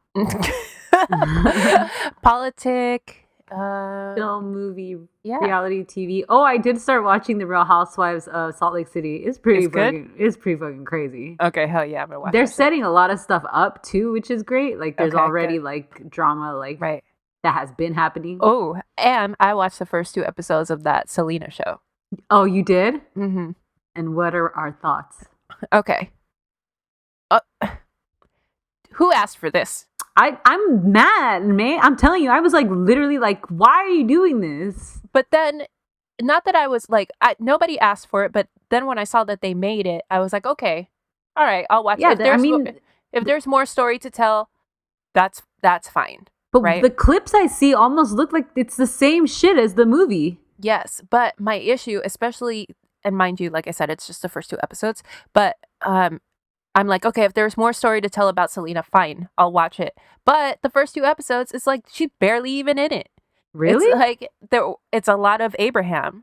Politic, film, movie, reality TV. Oh, I did start watching The Real Housewives of Salt Lake City. It's pretty fucking crazy. Okay, hell yeah, I'm gonna watch. They're setting a lot of stuff up too, which is great. Like there's already like drama, like that has been happening. Oh, and I watched the first 2 episodes of that Selena show. Oh, you did? Mm-hmm. And what are our thoughts? Okay. Who asked for this? I'm mad, man. I'm telling you, I was like literally like, why are you doing this? But then, not that I was like, nobody asked for it, but then when I saw that they made it, I was like, okay, all right, I'll watch it. If there's more story to tell, that's fine. But right? The clips I see almost look like it's the same shit as the movie. Yes, but my issue, especially, and mind you, like I said, it's just the first 2 episodes, but I'm like, okay, if there's more story to tell about Selena, fine, I'll watch it. But the first 2 episodes, it's like she's barely even in it. Really? It's like it's a lot of Abraham,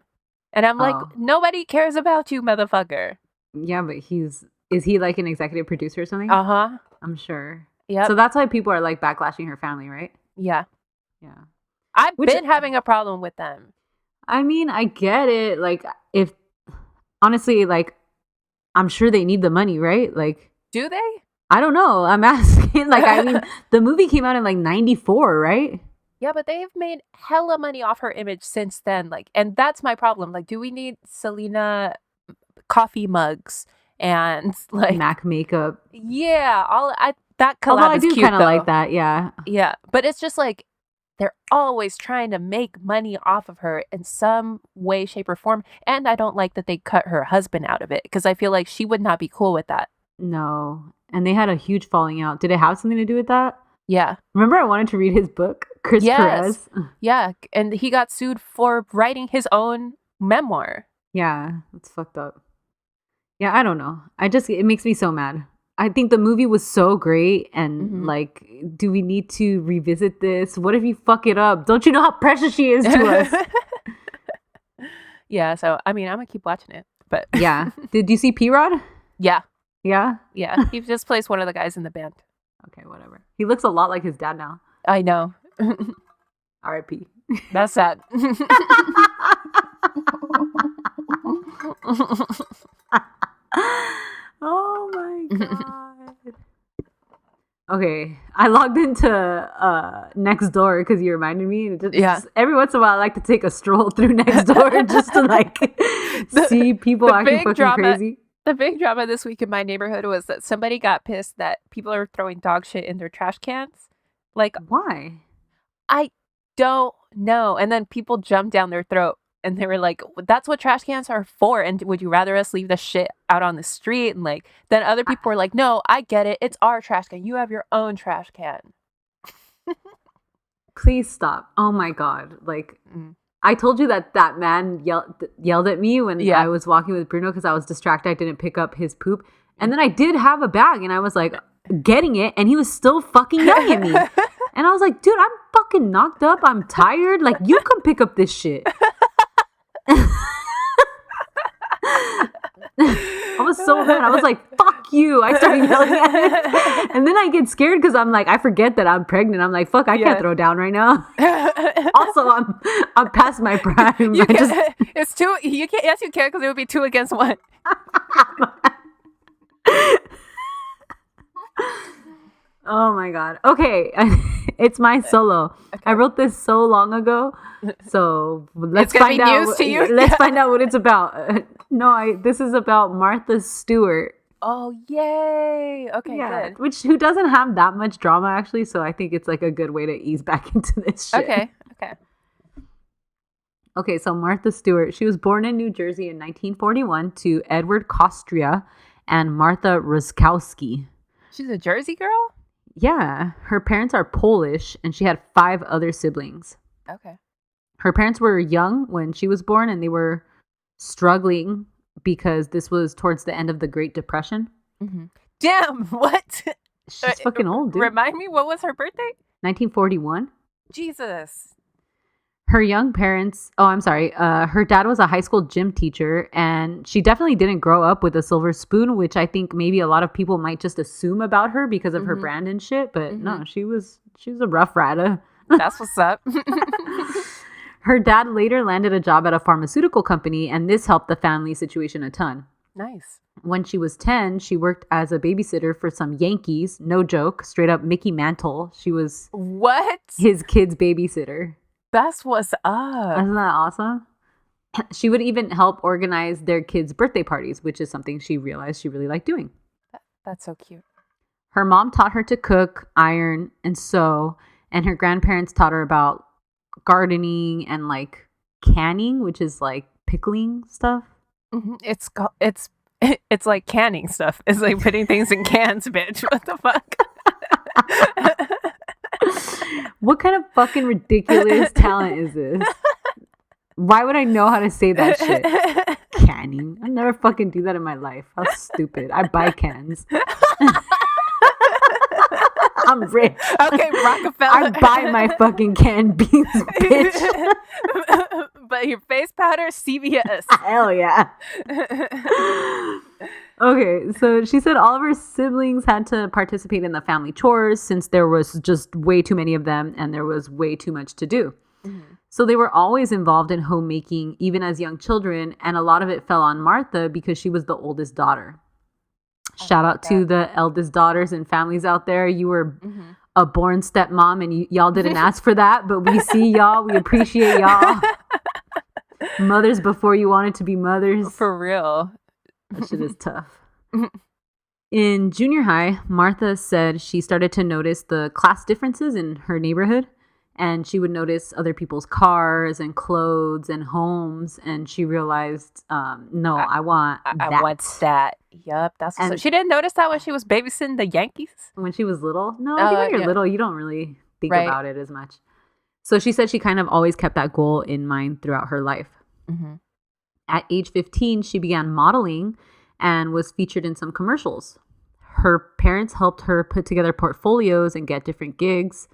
and I'm like, nobody cares about you, motherfucker. Yeah, but is he like an executive producer or something? I'm sure. Yeah. So that's why people are like backlashing her family, right? Yeah. Yeah. I've been having a problem with them. I mean, I get it. Like, if honestly, like, I'm sure they need the money, right? Like, do they? I don't know. I'm asking. Like, I mean, the movie came out in like 94, right? Yeah, but they've made hella money off her image since then. Like, and that's my problem. Like, do we need Selena coffee mugs and like MAC makeup. yeah, that collab Although I is do cute kind of though. like that, yeah. Yeah, but it's just like they're always trying to make money off of her in some way, shape, or form. And I don't like that they cut her husband out of it because I feel like she would not be cool with that. No. And they had a huge falling out. Did it have something to do with that? Yeah. Remember I wanted to read his book, Chris Yes. Perez? Yeah. And he got sued for writing his own memoir. Yeah, it's fucked up. Yeah, I don't know. It makes me so mad. I think the movie was so great, and like, do we need to revisit this? What if you fuck it up? Don't you know how precious she is to us? Yeah, so I mean, I'm gonna keep watching it, but Yeah. Did you see P-Rod? yeah, Yeah? yeah, he just plays one of the guys in the band. Okay, whatever. He looks a lot like his dad now. I know. R.I.P. That's sad. Oh my god. Okay, I logged into Nextdoor because you reminded me. Every once in a while, I like to take a stroll through Nextdoor just to like see people acting fucking crazy. The big drama this week in my neighborhood was that somebody got pissed that people are throwing dog shit in their trash cans. Like, why? I don't know. And then people jumped down their throat and they were like, that's what trash cans are for. And would you rather us leave the shit out on the street? And like, then other people were like, no, I get it. It's our trash can. You have your own trash can. Please stop. Oh my god. Like, I told you that man yelled at me when I was walking with Bruno because I was distracted. I didn't pick up his poop. And then I did have a bag and I was like getting it and he was still fucking yelling at me. And I was like, dude, I'm fucking knocked up. I'm tired. Like, you can pick up this shit. I was so mad. I was like, fuck you. I started yelling at him. And then I get scared because I'm like, I forget that I'm pregnant. I'm like, fuck, I can't throw down right now. Also, I'm past my prime. It's two. You can't. Yes, you can because it would be 2 against 1. Oh my god. Okay. It's my solo. Okay. I wrote this so long ago. So let's find out. Let's find out what it's about. This is about Martha Stewart. Oh, yay. Okay, good. Who doesn't have that much drama actually, so I think it's like a good way to ease back into this shit. Okay, so Martha Stewart, she was born in New Jersey in 1941 to Edward Kostria and Martha Ruskowski. She's a Jersey girl? Yeah, her parents are Polish, and she had 5 other siblings. Okay. Her parents were young when she was born, and they were struggling because this was towards the end of the Great Depression. Mm-hmm. Damn, what? She's fucking old, dude. Remind me, what was her birthday? 1941. Jesus. Her young parents, her dad was a high school gym teacher, and she definitely didn't grow up with a silver spoon, which I think maybe a lot of people might just assume about her because of her brand and shit, but no, she was a rough rata. That's what's up. Her dad later landed a job at a pharmaceutical company, and this helped the family situation a ton. Nice. When she was 10, she worked as a babysitter for some Yankees. No joke, straight up Mickey Mantle. She was his kid's babysitter. That's what's up. Isn't that awesome? She would even help organize their kids' birthday parties, which is something she realized she really liked doing. That's so cute. Her mom taught her to cook, iron, and sew, and her grandparents taught her about gardening and like canning, which is like pickling stuff. Mm-hmm. It's like canning stuff. It's like putting things in cans, bitch. What the fuck? What kind of fucking ridiculous talent is this? Why would I know how to say that shit? Canning. I'll never fucking do that in my life. How stupid. I buy cans. I'm rich. Okay, Rockefeller. I buy my fucking canned beans, bitch. But your face powder, CVS. Hell yeah. Okay, so she said all of her siblings had to participate in the family chores since there was just way too many of them and there was way too much to do. Mm-hmm. So they were always involved in homemaking, even as young children, and a lot of it fell on Martha because she was the oldest daughter. Shout out to the eldest daughters and families out there. You were a born stepmom and y'all didn't ask for that, but we see y'all. We appreciate y'all. Mothers before you wanted to be mothers. For real. That shit is tough. In junior high, Martha said she started to notice the class differences in her neighborhood, and she would notice other people's cars and clothes and homes, and she realized, no, I want that. I want that. Yup, that's so. She didn't notice that when she was babysitting the Yankees? When she was little? No, I think when you're little, you don't really think about it as much. So she said she kind of always kept that goal in mind throughout her life. Mm-hmm. At age 15, she began modeling and was featured in some commercials. Her parents helped her put together portfolios and get different gigs.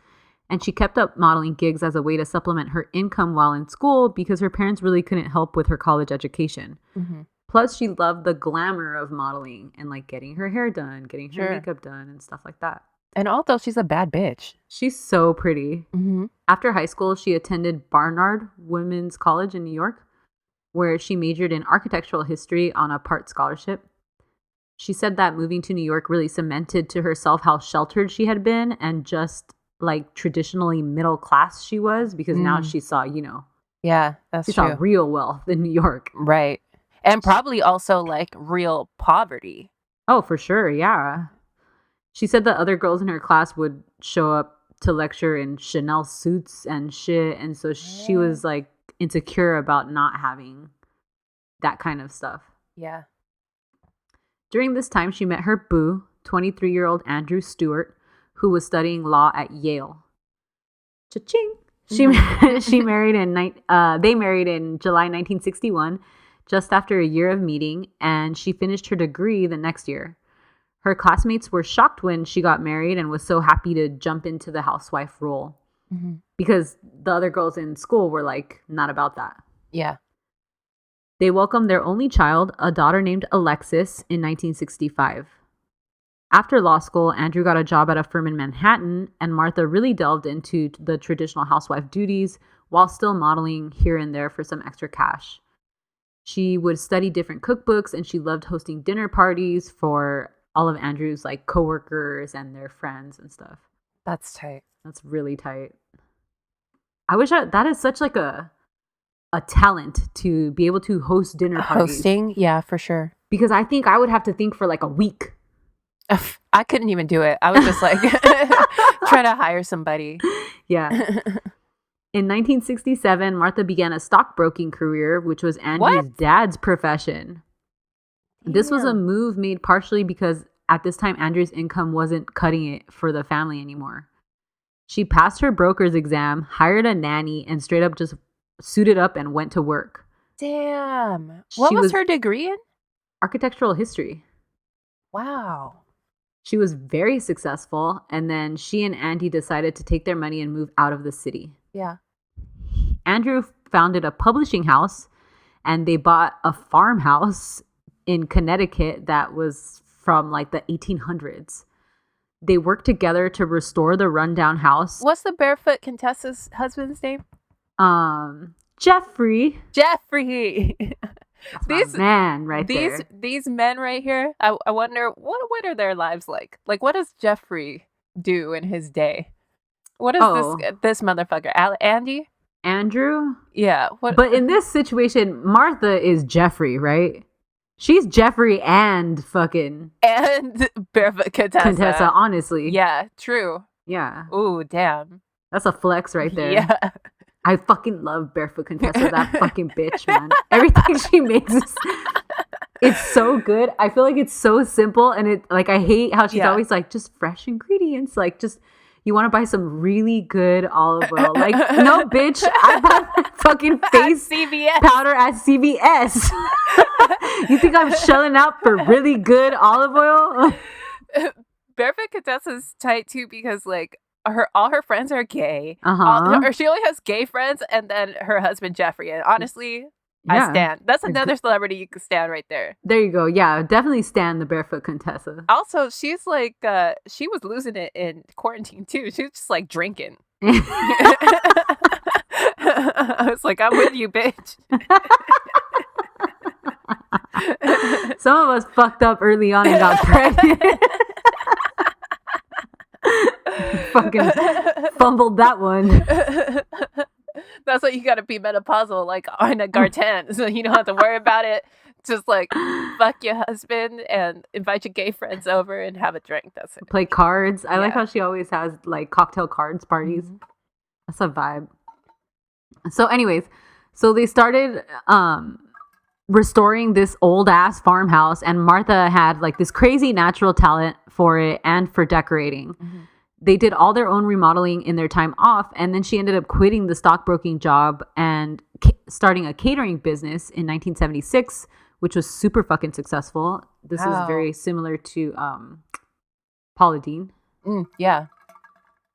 And she kept up modeling gigs as a way to supplement her income while in school because her parents really couldn't help with her college education. Mm-hmm. Plus, she loved the glamour of modeling and like getting her hair done, getting her makeup done and stuff like that. And although she's a bad bitch. She's so pretty. Mm-hmm. After high school, she attended Barnard Women's College in New York, where she majored in architectural history on a part scholarship. She said that moving to New York really cemented to herself how sheltered she had been and just like traditionally middle class she was, because now she saw, Yeah, that's she true. saw real wealth in New York. Right. And probably also like real poverty. Oh, for sure. Yeah. She said that other girls in her class would show up to lecture in Chanel suits and shit. And so she was like insecure about not having that kind of stuff. Yeah. During this time, she met her boo, 23-year-old Andrew Stewart, who was studying law at Yale. Cha-ching! They married in July 1961, just after a year of meeting, and she finished her degree the next year. Her classmates were shocked when she got married and was so happy to jump into the housewife role, because the other girls in school were like, not about that. Yeah. They welcomed their only child, a daughter named Alexis, in 1965. After law school, Andrew got a job at a firm in Manhattan, and Martha really delved into the traditional housewife duties while still modeling here and there for some extra cash. She would study different cookbooks, and she loved hosting dinner parties for all of Andrew's like coworkers and their friends and stuff. That's tight. That's really tight. That is such like a talent to be able to host dinner parties. Hosting? Yeah, for sure. Because I think I would have to think for like a week. I couldn't even do it. I was just like trying to hire somebody. Yeah. In 1967, Martha began a stockbroking career, which was Andrew's dad's profession. Damn. This was a move made partially because at this time, Andrew's income wasn't cutting it for the family anymore. She passed her broker's exam, hired a nanny, and straight up just suited up and went to work. Damn. What was her degree in? Architectural history. Wow. She was very successful, and then she and Andy decided to take their money and move out of the city. Yeah. Andrew founded a publishing house, and they bought a farmhouse in Connecticut that was from like the 1800s. They worked together to restore the rundown house. What's the barefoot Contessa's husband's name? Jeffrey. These there. These men right here, I wonder what are their lives like? Like, what does Jeffrey do in his day? What is this motherfucker? Andy? Andrew? Yeah. But in this situation, Martha is Jeffrey, right? She's Jeffrey and Barefoot Contessa, honestly. Yeah, true. Yeah. Ooh, damn. That's a flex right there. Yeah. I fucking love Barefoot Contessa, that fucking bitch, man. Everything she makes it's so good. I feel like it's so simple, and it like I hate how she's always like just fresh ingredients, like just you want to buy some really good olive oil. Like, no, bitch, I bought my fucking face powder at CVS. You think I'm shelling out for really good olive oil? Barefoot Contessa's tight too because like all her friends are gay. Uh-huh. She only has gay friends, and then her husband Jeffrey. And honestly, I stand. That's another celebrity you can stand right there. There you go. Yeah, definitely stand the Barefoot Contessa. Also, she's like, she was losing it in quarantine too. She was just like drinking. I was like, I'm with you, bitch. Some of us fucked up early on and got pregnant. Fucking fumbled that one. That's why you gotta be menopausal, like on a Garten, so you don't have to worry about it Just like fuck your husband and invite your gay friends over and have a drink. That's it. Play cards. I like Yeah. how she always has like cocktail cards parties. Mhm. That's a vibe. So anyways, so they started restoring this old ass farmhouse, and Martha had like this crazy natural talent for it and for decorating. Mhm. They did all their own remodeling in their time off, and then she ended up quitting the stockbroking job and starting a catering business in 1976, which was super fucking successful. This is Wow. very similar to Paula Deen. Yeah.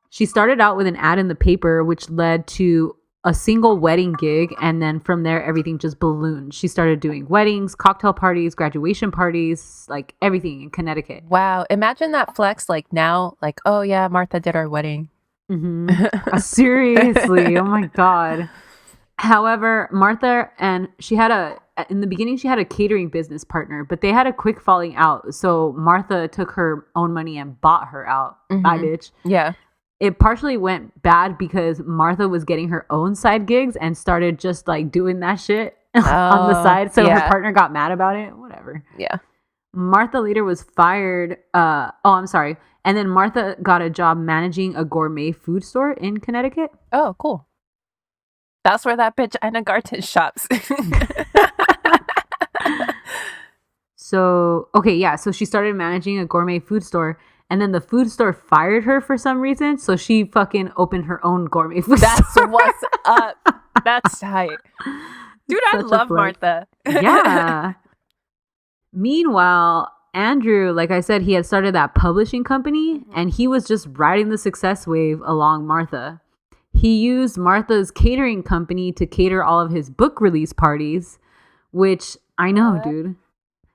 She started out with an ad in the paper, which led to a single wedding gig, and then from there everything just ballooned. She started doing weddings, cocktail parties, graduation parties, like everything in Connecticut. Wow. Imagine that flex like now, like, oh yeah, Martha did our wedding. Seriously, oh my god. However, Martha and in the beginning she had a catering business partner, but they had a quick falling out. So Martha took her own money and bought her out. Bye, bitch. Yeah. It partially went bad because Martha was getting her own side gigs and started just like doing that shit on the side. So her partner got mad about it. Whatever. Yeah. Martha later was fired. I'm sorry. And then Martha got a job managing a gourmet food store in Connecticut. Oh, cool. That's where that bitch Anna Garten shops. So she started managing a gourmet food store, and then the food store fired her for some reason. So she fucking opened her own gourmet food That's store. what's up. That's tight. Dude, I Such a love flex. Martha. Yeah. Meanwhile, Andrew, like I said, he had started that publishing company, and he was just riding the success wave along Martha. He used Martha's catering company to cater all of his book release parties, which I know, dude.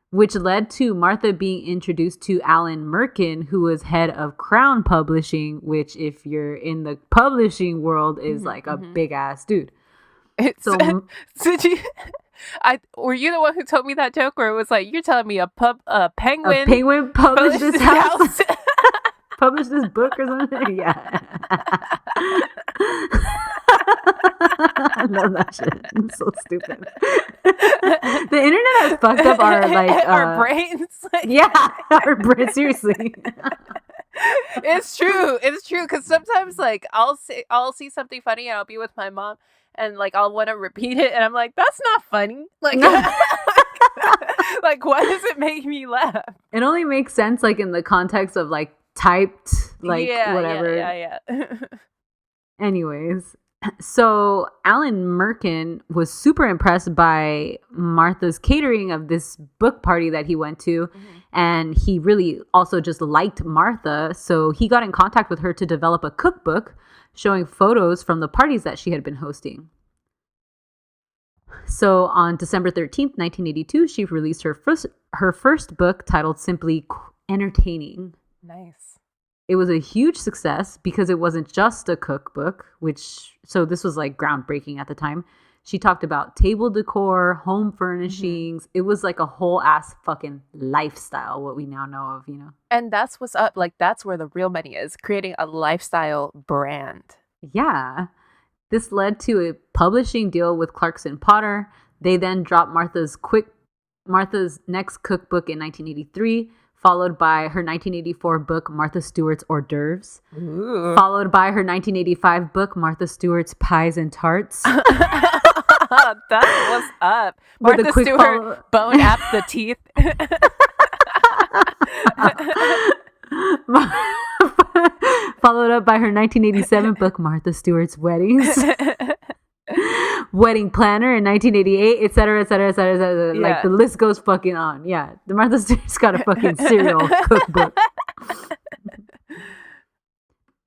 Which led to Martha being introduced to Alan Merkin, who was head of Crown Publishing, which, if you're in the publishing world, is like a big ass dude. Did you? Were you the one who told me that joke, or it was like you're telling me a penguin published this house? Published this book or something? Yeah. I love that shit. It's so stupid. The internet has fucked up our our brains. Yeah, our brains. Seriously. It's true. It's true because sometimes like I'll see something funny and I'll be with my mom and like I'll want to repeat it and I'm like that's not funny. Like like why does it make me laugh? It only makes sense like in the context of like typed like whatever. Yeah. Anyways, so Alan Merkin was super impressed by Martha's catering of this book party that he went to, and he really also just liked Martha, so he got in contact with her to develop a cookbook showing photos from the parties that she had been hosting. So on December 13th, 1982, she released her first book titled simply Entertaining. Nice. It was a huge success because it wasn't just a cookbook, so this was like groundbreaking at the time. She talked about table decor, home furnishings. It was like a whole ass fucking lifestyle, what we now know of, you know? And that's what's up. Like, that's where the real money is, creating a lifestyle brand. Yeah. This led to a publishing deal with Clarkson Potter. They then dropped Martha's next cookbook in 1983. Followed by her 1984 book, Martha Stewart's Hors d'oeuvres. Ooh. Followed by her 1985 book, Martha Stewart's Pies and Tarts. That was up. Martha Stewart bone up the teeth. Followed up by her 1987 book, Martha Stewart's Weddings. Wedding Planner in 1988, etc., etc., etc., etc. Yeah. Like the list goes fucking on. Yeah, the Martha Stewart's got a fucking cereal cookbook.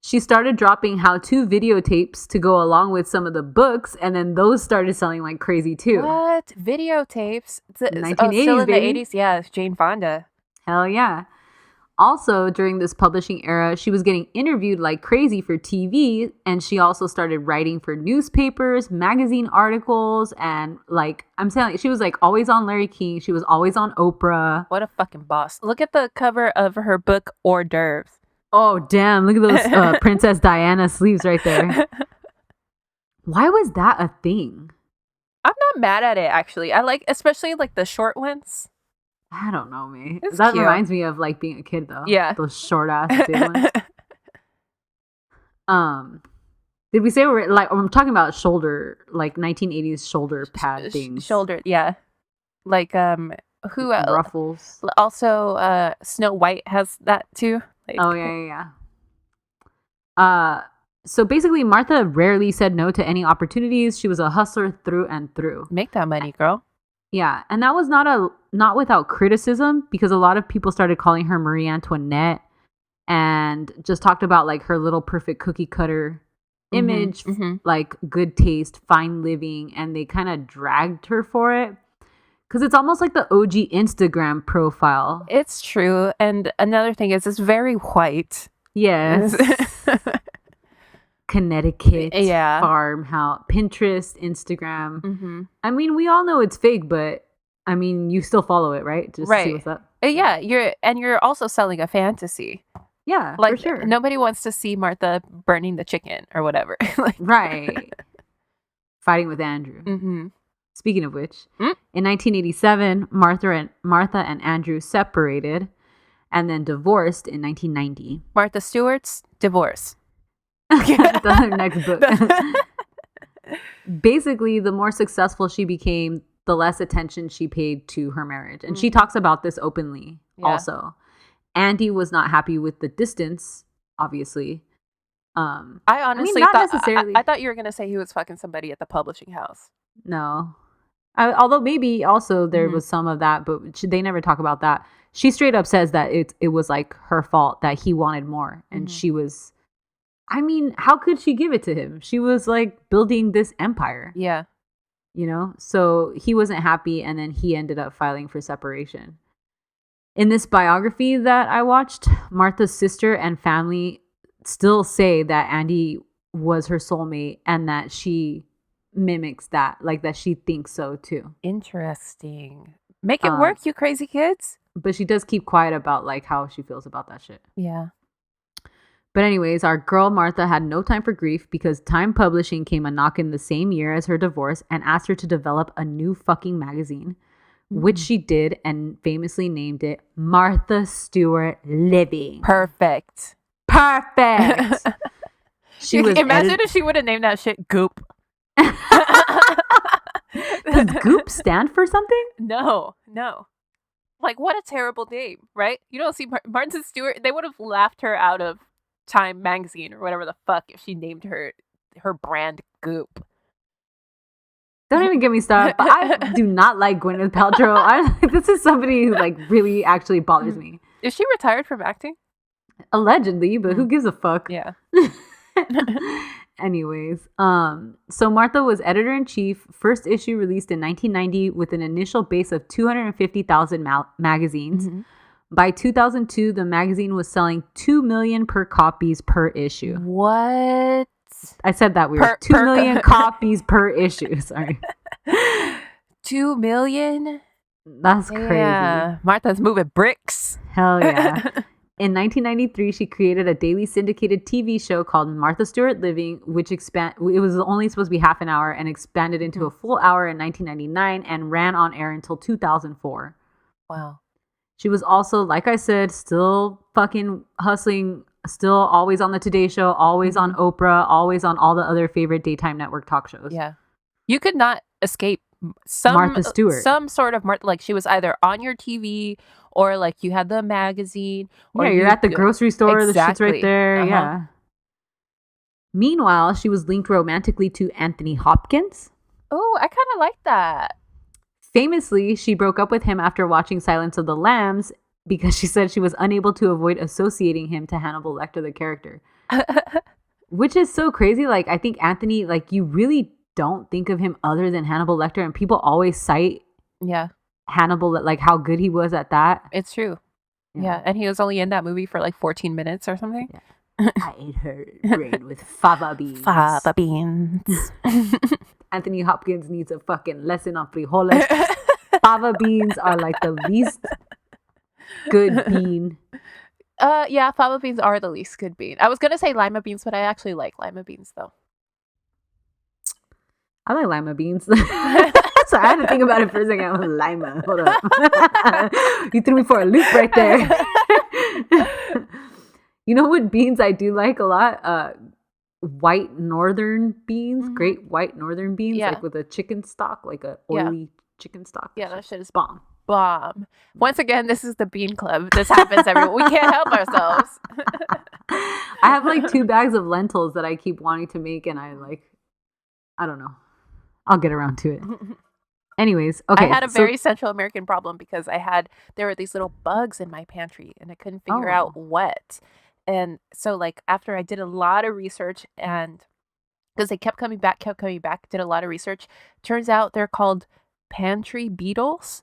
She started dropping how-to videotapes to go along with some of the books, and then those started selling like crazy too. What? Videotapes? 1980s, still in baby. the 80s? Yeah, Jane Fonda. Hell yeah. Also, during this publishing era, she was getting interviewed like crazy for TV, and she also started writing for newspapers, magazine articles, and like, I'm saying, she was like always on Larry King. She was always on Oprah. What a fucking boss. Look at the cover of her book, Hors d'oeuvres. Oh, damn. Look at those Princess Diana sleeves right there. Why was that a thing? I'm not mad at it, actually. I like, especially like the short ones. I don't know, me. It's That cute. reminds me of like being a kid, though. Yeah. Those short ass ones. Did we say we're like I'm talking about shoulder, like 1980s shoulder pad things? Shoulder, yeah. Like who else? Ruffles. Also, Snow White has that too. Like, Oh yeah. So basically, Martha rarely said no to any opportunities. She was a hustler through and through. make that money, girl. Yeah, and that was not without criticism, because a lot of people started calling her Marie Antoinette and just talked about like her little perfect cookie cutter image, like good taste, fine living, and they kind of dragged her for it. Because it's almost like the OG Instagram profile. It's true. And another thing is, it's very white. Yes. Connecticut, Yeah. farmhouse, Pinterest, Instagram. I mean, we all know it's fake, but I mean, you still follow it, right? Just to see what's up. Yeah, you're also selling a fantasy. Yeah, Like, for sure. nobody wants to see Martha burning the chicken or whatever. Like, Right. Fighting with Andrew. Speaking of which, in 1987, Martha and Andrew separated and then divorced in 1990. Martha Stewart's divorce. The next book. Basically, the more successful she became, the less attention she paid to her marriage. And she talks about this openly also. Andy was not happy with the distance, obviously. I honestly not thought necessarily. I thought you were gonna say he was fucking somebody at the publishing house. No. Although maybe also there was some of that, but they never talk about that. She straight up says that it was like her fault, that he wanted more. And she was, I mean, how could she give it to him? She was like building this empire. Yeah. You know? So he wasn't happy, and then he ended up filing for separation. In this biography that I watched, Martha's sister and family still say that Andy was her soulmate and that she mimics that, like that she thinks so too. Interesting. Make it work, you crazy kids. But she does keep quiet about like how she feels about that shit. Yeah. But anyways, our girl Martha had no time for grief, because Time Publishing came a knockin' the same year as her divorce and asked her to develop a new fucking magazine, which she did, and famously named it Martha Stewart Living. Perfect. She was Imagine if she would have named that shit Goop. Does Goop stand for something? No. Like, what a terrible name, right? You don't see Martha Stewart. They would have laughed her out of Time magazine or whatever the fuck if she named her brand Goop. Don't even get me started. But I do not like Gwyneth Paltrow. This is somebody who like really actually bothers me. Is she retired from acting? Allegedly, but who gives a fuck? Yeah. Anyways, so Martha was editor-in-chief, first issue released in 1990 with an initial base of 250,000 magazines. By 2002, the magazine was selling 2 million per copies per issue. What? I said that weird. 2 million copies per issue. Sorry. 2 million? That's crazy. Yeah. Martha's moving bricks. Hell yeah. In 1993, she created a daily syndicated TV show called Martha Stewart Living, which it was only supposed to be half an hour and expanded into a full hour in 1999 and ran on air until 2004. Wow. She was also, like I said, still fucking hustling, still always on the Today Show, always on Oprah, always on all the other favorite daytime network talk shows. Yeah. You could not escape Martha Stewart. Some sort of like she was either on your TV or like you had the magazine. Or yeah, you're at the grocery store. Exactly. The shit's right there. Yeah. Meanwhile, she was linked romantically to Anthony Hopkins. Oh, I kind of like that. Famously, she broke up with him after watching Silence of the Lambs because she said she was unable to avoid associating him to Hannibal Lecter, the character. Which is so crazy. Like, I think Anthony, like, you really don't think of him other than Hannibal Lecter, and people always cite Hannibal, like how good he was at that. It's true. Yeah. And he was only in that movie for like 14 minutes or something. Yeah. I ate her brain with fava beans. Fava beans. Anthony Hopkins needs a fucking lesson on frijoles. Fava beans are like the least good bean. Yeah, fava beans are the least good bean. I was gonna say lima beans, but I actually like lima beans though. I like lima beans. So I had to think about it for a second. I was lima. Hold up. You threw me for a loop right there. You know what beans I do like a lot? White northern beans. Mm-hmm. Great white northern beans. Yeah. Like with a chicken stock, like a oily chicken stock. Yeah, that shit is bomb. Bomb. Once again, this is the Bean Club. This happens everywhere. We can't help ourselves. I have like 2 bags of lentils that I keep wanting to make, and I don't know. I'll get around to it. Anyways, okay. I had a very Central American problem because there were these little bugs in my pantry, and I couldn't figure out what. And so, like, after I did a lot of research, and because they kept coming back, did a lot of research, turns out they're called pantry beetles.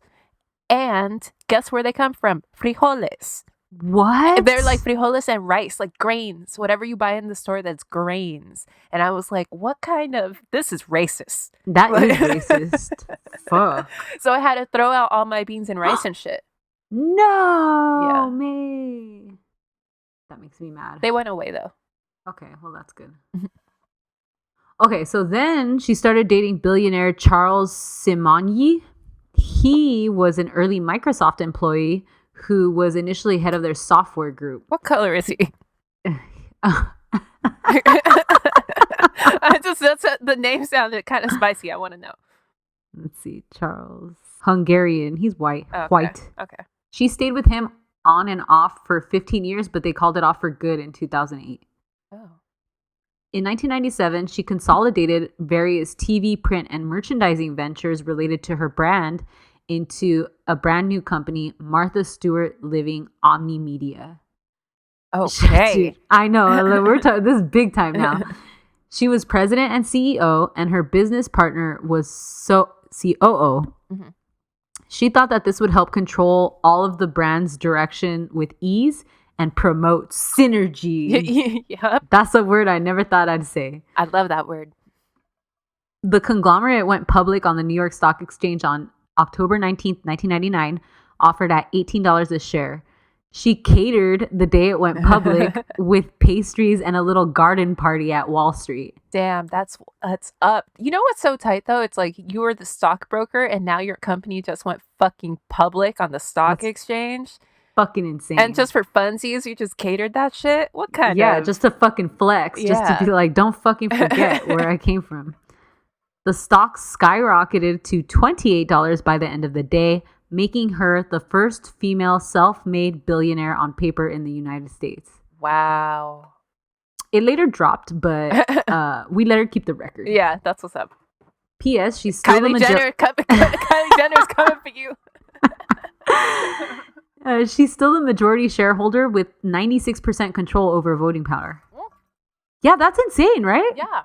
And guess where they come from? Frijoles. What? They're like frijoles and rice, like grains, whatever you buy in the store that's grains. And I was like, this is racist. That is racist. Fuck. So I had to throw out all my beans and rice and shit. No, me. That makes me mad. They went away though. Okay, well that's good. Okay, so then she started dating billionaire Charles Simonyi. He was an early Microsoft employee who was initially head of their software group. What color is he? The name sounded kind of spicy. I want to know. Let's see. Charles. Hungarian. He's white. Okay. White. Okay. She stayed with him on and off for 15 years, but they called it off for good in 2008. Oh. In 1997, she consolidated various TV, print, and merchandising ventures related to her brand into a brand new company, Martha Stewart Living Omnimedia. Okay. Dude, I know. This is big time now. She was president and CEO, and her business partner was COO. Mm-hmm. She thought that this would help control all of the brand's direction with ease and promote synergy. Yep. That's a word I never thought I'd say. I love that word. The conglomerate went public on the New York Stock Exchange on October 19th, 1999, offered at $18 a share. She catered the day it went public with pastries and a little garden party at Wall Street. Damn, that's up. You know what's so tight though? It's like you were the stockbroker and now your company just went fucking public on the stock exchange. Fucking insane. And just for funsies, you just catered that shit? What kind of? Yeah, just to fucking flex. Yeah. Just to be like, don't fucking forget where I came from. The stock skyrocketed to $28 by the end of the day, making her the first female self-made billionaire on paper in the United States. Wow. It later dropped, but we let her keep the record. Yeah, that's what's up. P.S. She's still Kylie Jenner's coming for you. She's still the majority shareholder with 96% control over voting power. Yeah, that's insane, right? Yeah.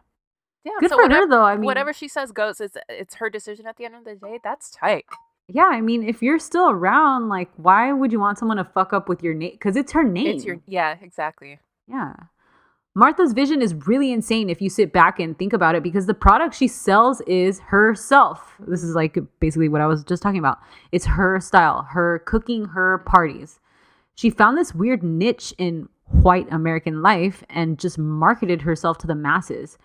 Yeah. Good for her, though. I mean, whatever she says goes. It's her decision at the end of the day. That's tight. Yeah, I mean, if you're still around, like, why would you want someone to fuck up with your name? Because it's her name. Yeah, exactly. Yeah. Martha's vision is really insane if you sit back and think about it, because the product she sells is herself. This is like basically what I was just talking about. It's her style, her cooking, her parties. She found this weird niche in white American life and just marketed herself to the masses,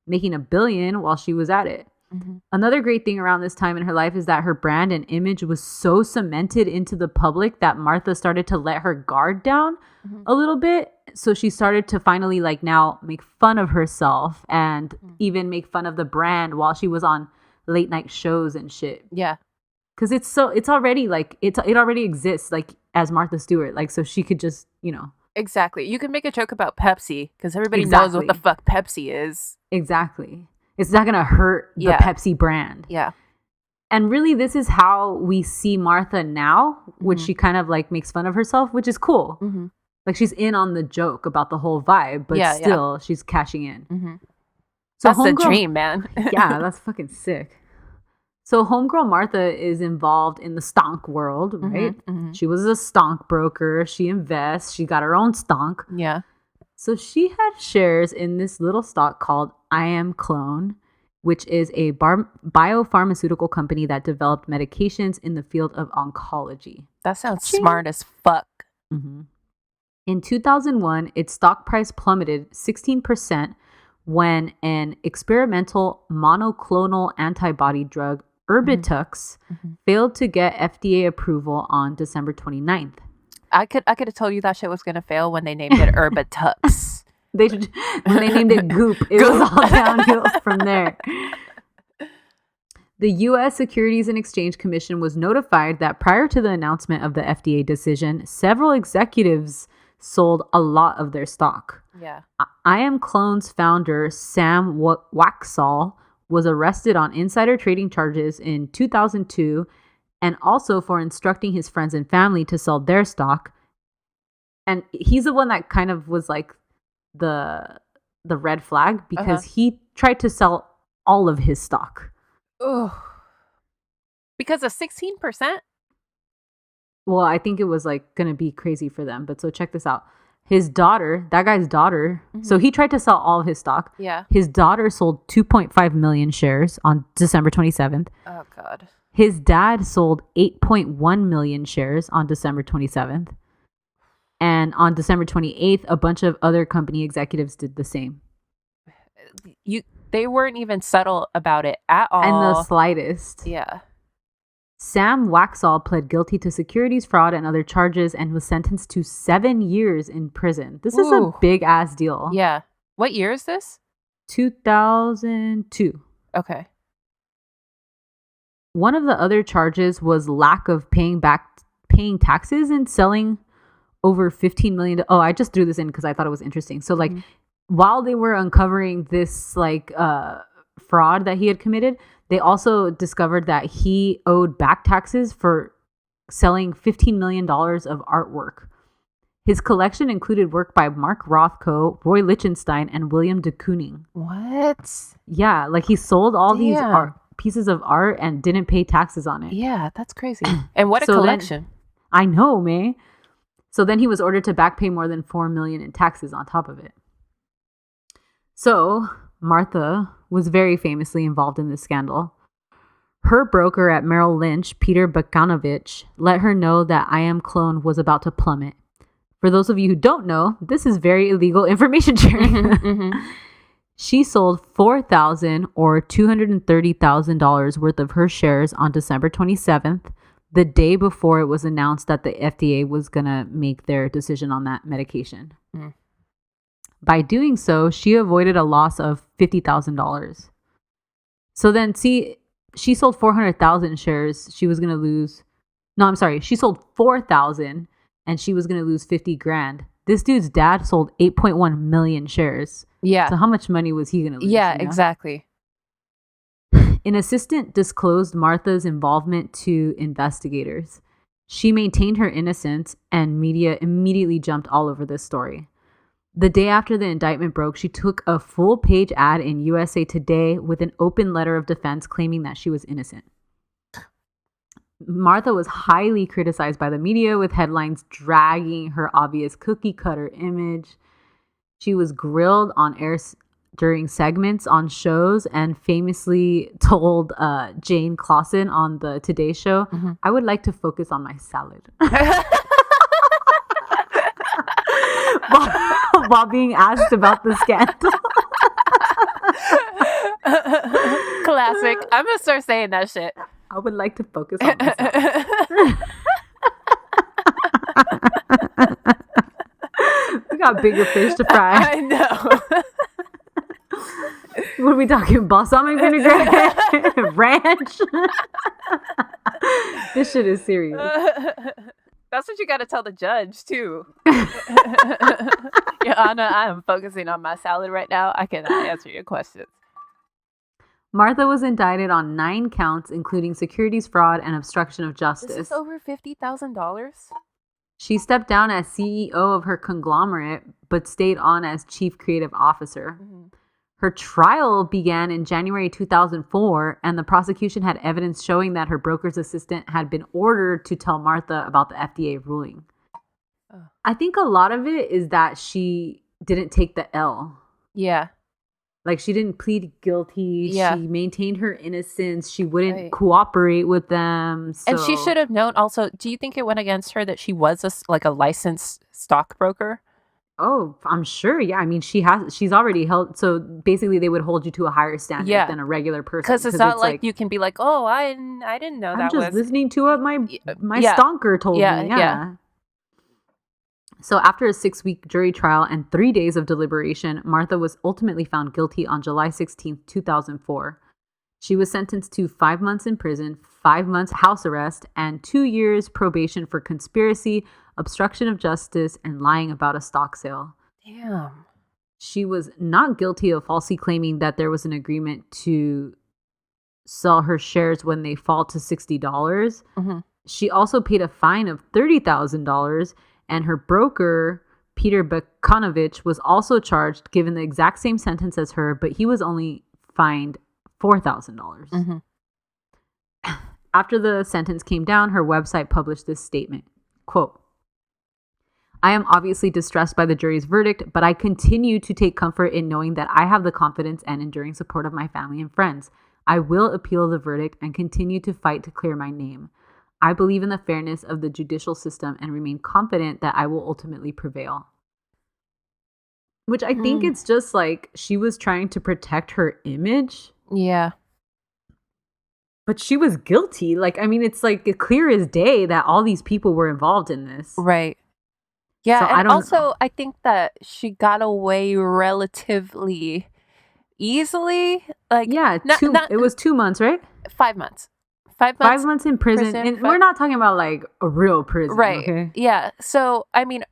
making $1 billion while she was at it. Mm-hmm. Another great thing around this time in her life is that her brand and image was so cemented into the public that Martha started to let her guard down a little bit. So she started to finally now make fun of herself and even make fun of the brand while she was on late night shows and shit. Yeah. Cause it's already it already exists as Martha Stewart. So she could just, Exactly. You can make a joke about Pepsi because everybody knows what the fuck Pepsi is. Exactly. It's not going to hurt the Pepsi brand. Yeah. And really, this is how we see Martha now, which she kind of makes fun of herself, which is cool. Mm-hmm. She's in on the joke about the whole vibe, but still she's cashing in. Mm-hmm. So that's the dream, man. Yeah, that's fucking sick. So homegirl Martha is involved in the stonk world, right? Mm-hmm. She was a stonk broker. She invests. She got her own stonk. Yeah. So she had shares in this little stock called I Am Clone, which is a biopharmaceutical company that developed medications in the field of oncology. That sounds smart as fuck. Mm-hmm. In 2001, its stock price plummeted 16%, when an experimental monoclonal antibody drug, Erbitux, failed to get FDA approval on December 29th. I could have told you that shit was gonna fail when they named it Erbitux. When they named it Goop, it was all downhill from there. The U.S. Securities and Exchange Commission was notified that prior to the announcement of the FDA decision, several executives sold a lot of their stock. Yeah. I Am Clone's founder, Sam Waxall, was arrested on insider trading charges in 2002 and also for instructing his friends and family to sell their stock. And he's the one that kind of was like the red flag because he tried to sell all of his stock. Ugh. Because of 16%? Well, I think it was like going to be crazy for them. But so check this out. His daughter, that guy's daughter, so he tried to sell all of his stock. Yeah. His daughter sold 2.5 million shares on December 27th. Oh, God. His dad sold 8.1 million shares on December 27th. And on December 28th, a bunch of other company executives did the same. They weren't even subtle about it at all. In the slightest. Yeah. Sam Waxall pled guilty to securities fraud and other charges and was sentenced to 7 years in prison. This is a big ass deal. Yeah. What year is this? 2002. Okay. One of the other charges was lack of paying taxes and selling over $15 million. Oh, I just threw this in because I thought it was interesting. So like while they were uncovering this like fraud that he had committed, they also discovered that he owed back taxes for selling $15 million of artwork. His collection included work by Mark Rothko, Roy Lichtenstein, and William de Kooning. What? Yeah, like he sold all these pieces of art and didn't pay taxes on it. Yeah, that's crazy. And what a collection. I know, man. So then he was ordered to back pay more than $4 million in taxes on top of it. So Martha was very famously involved in this scandal. Her broker at Merrill Lynch, Peter Bogdanovich, let her know that I Am Clone was about to plummet. For those of you who don't know, this is very illegal information sharing. She sold $4,000 or $230,000 worth of her shares on December 27th, the day before it was announced that the FDA was going to make their decision on that medication. By doing so, she avoided a loss of $50,000. So then, see, she sold 400,000 shares. She was going to lose. No, I'm sorry. She sold 4,000 and she was going to lose 50 grand. This dude's dad sold 8.1 million shares. Yeah. So how much money was he going to lose? Yeah, exactly. An assistant disclosed Martha's involvement to investigators. She maintained her innocence and media immediately jumped all over this story. The day after the indictment broke, she took a full-page ad in USA Today with an open letter of defense claiming that she was innocent. Martha was highly criticized by the media with headlines dragging her obvious cookie-cutter image. She was grilled on air during segments on shows and famously told Jane Clausen on the Today Show, I would like to focus on my salad. while being asked about the scandal. Classic. I'm going to start saying that shit. I would like to focus on my salad. We got bigger fish to fry. I know. What are we talking? Balsamic vinaigrette? Ranch? This shit is serious. That's what you got to tell the judge, too. Your Honor, I am focusing on my salad right now. I cannot answer your questions. Martha was indicted on 9 counts, including securities fraud and obstruction of justice. This is over $50,000? She stepped down as CEO of her conglomerate, but stayed on as chief creative officer. Her trial began in January 2004, and the prosecution had evidence showing that her broker's assistant had been ordered to tell Martha about the FDA ruling. I think a lot of it is that she didn't take the L. Yeah. Like, she didn't plead guilty. Yeah. She maintained her innocence. She wouldn't cooperate with them. So. And she should have known also, do you think it went against her that she was a licensed stockbroker? Oh, I'm sure. Yeah. I mean, she's already held. So basically, they would hold you to a higher standard than a regular person. Because it's not like you can be like, oh, I didn't know I'm that just was. listening to what my yeah. stalker told me. Yeah. Yeah. So after a 6-week jury trial and 3 days of deliberation, Martha was ultimately found guilty on July 16th, 2004. She was sentenced to 5 months in prison, 5 months house arrest, and 2 years probation for conspiracy, obstruction of justice, and lying about a stock sale. Damn. She was not guilty of falsely claiming that there was an agreement to sell her shares when they fall to $60. Mm-hmm. She also paid a fine of $30,000, and her broker, Peter Bekanovich, was also charged, given the exact same sentence as her, but he was only fined $4,000. Mm-hmm. After the sentence came down, her website published this statement, quote, I am obviously distressed by the jury's verdict, but I continue to take comfort in knowing that I have the confidence and enduring support of my family and friends. I will appeal the verdict and continue to fight to clear my name. I believe in the fairness of the judicial system and remain confident that I will ultimately prevail. Which I think it's just like she was trying to protect her image. Yeah. But she was guilty. Like, I mean, it's like clear as day that all these people were involved in this. Right. Yeah. So and I think that she got away relatively easily. Like, yeah, it was 2 months, right? 5 months. 5 months in prison. And we're not talking about like a real prison. Right. Okay? Yeah. So, I mean,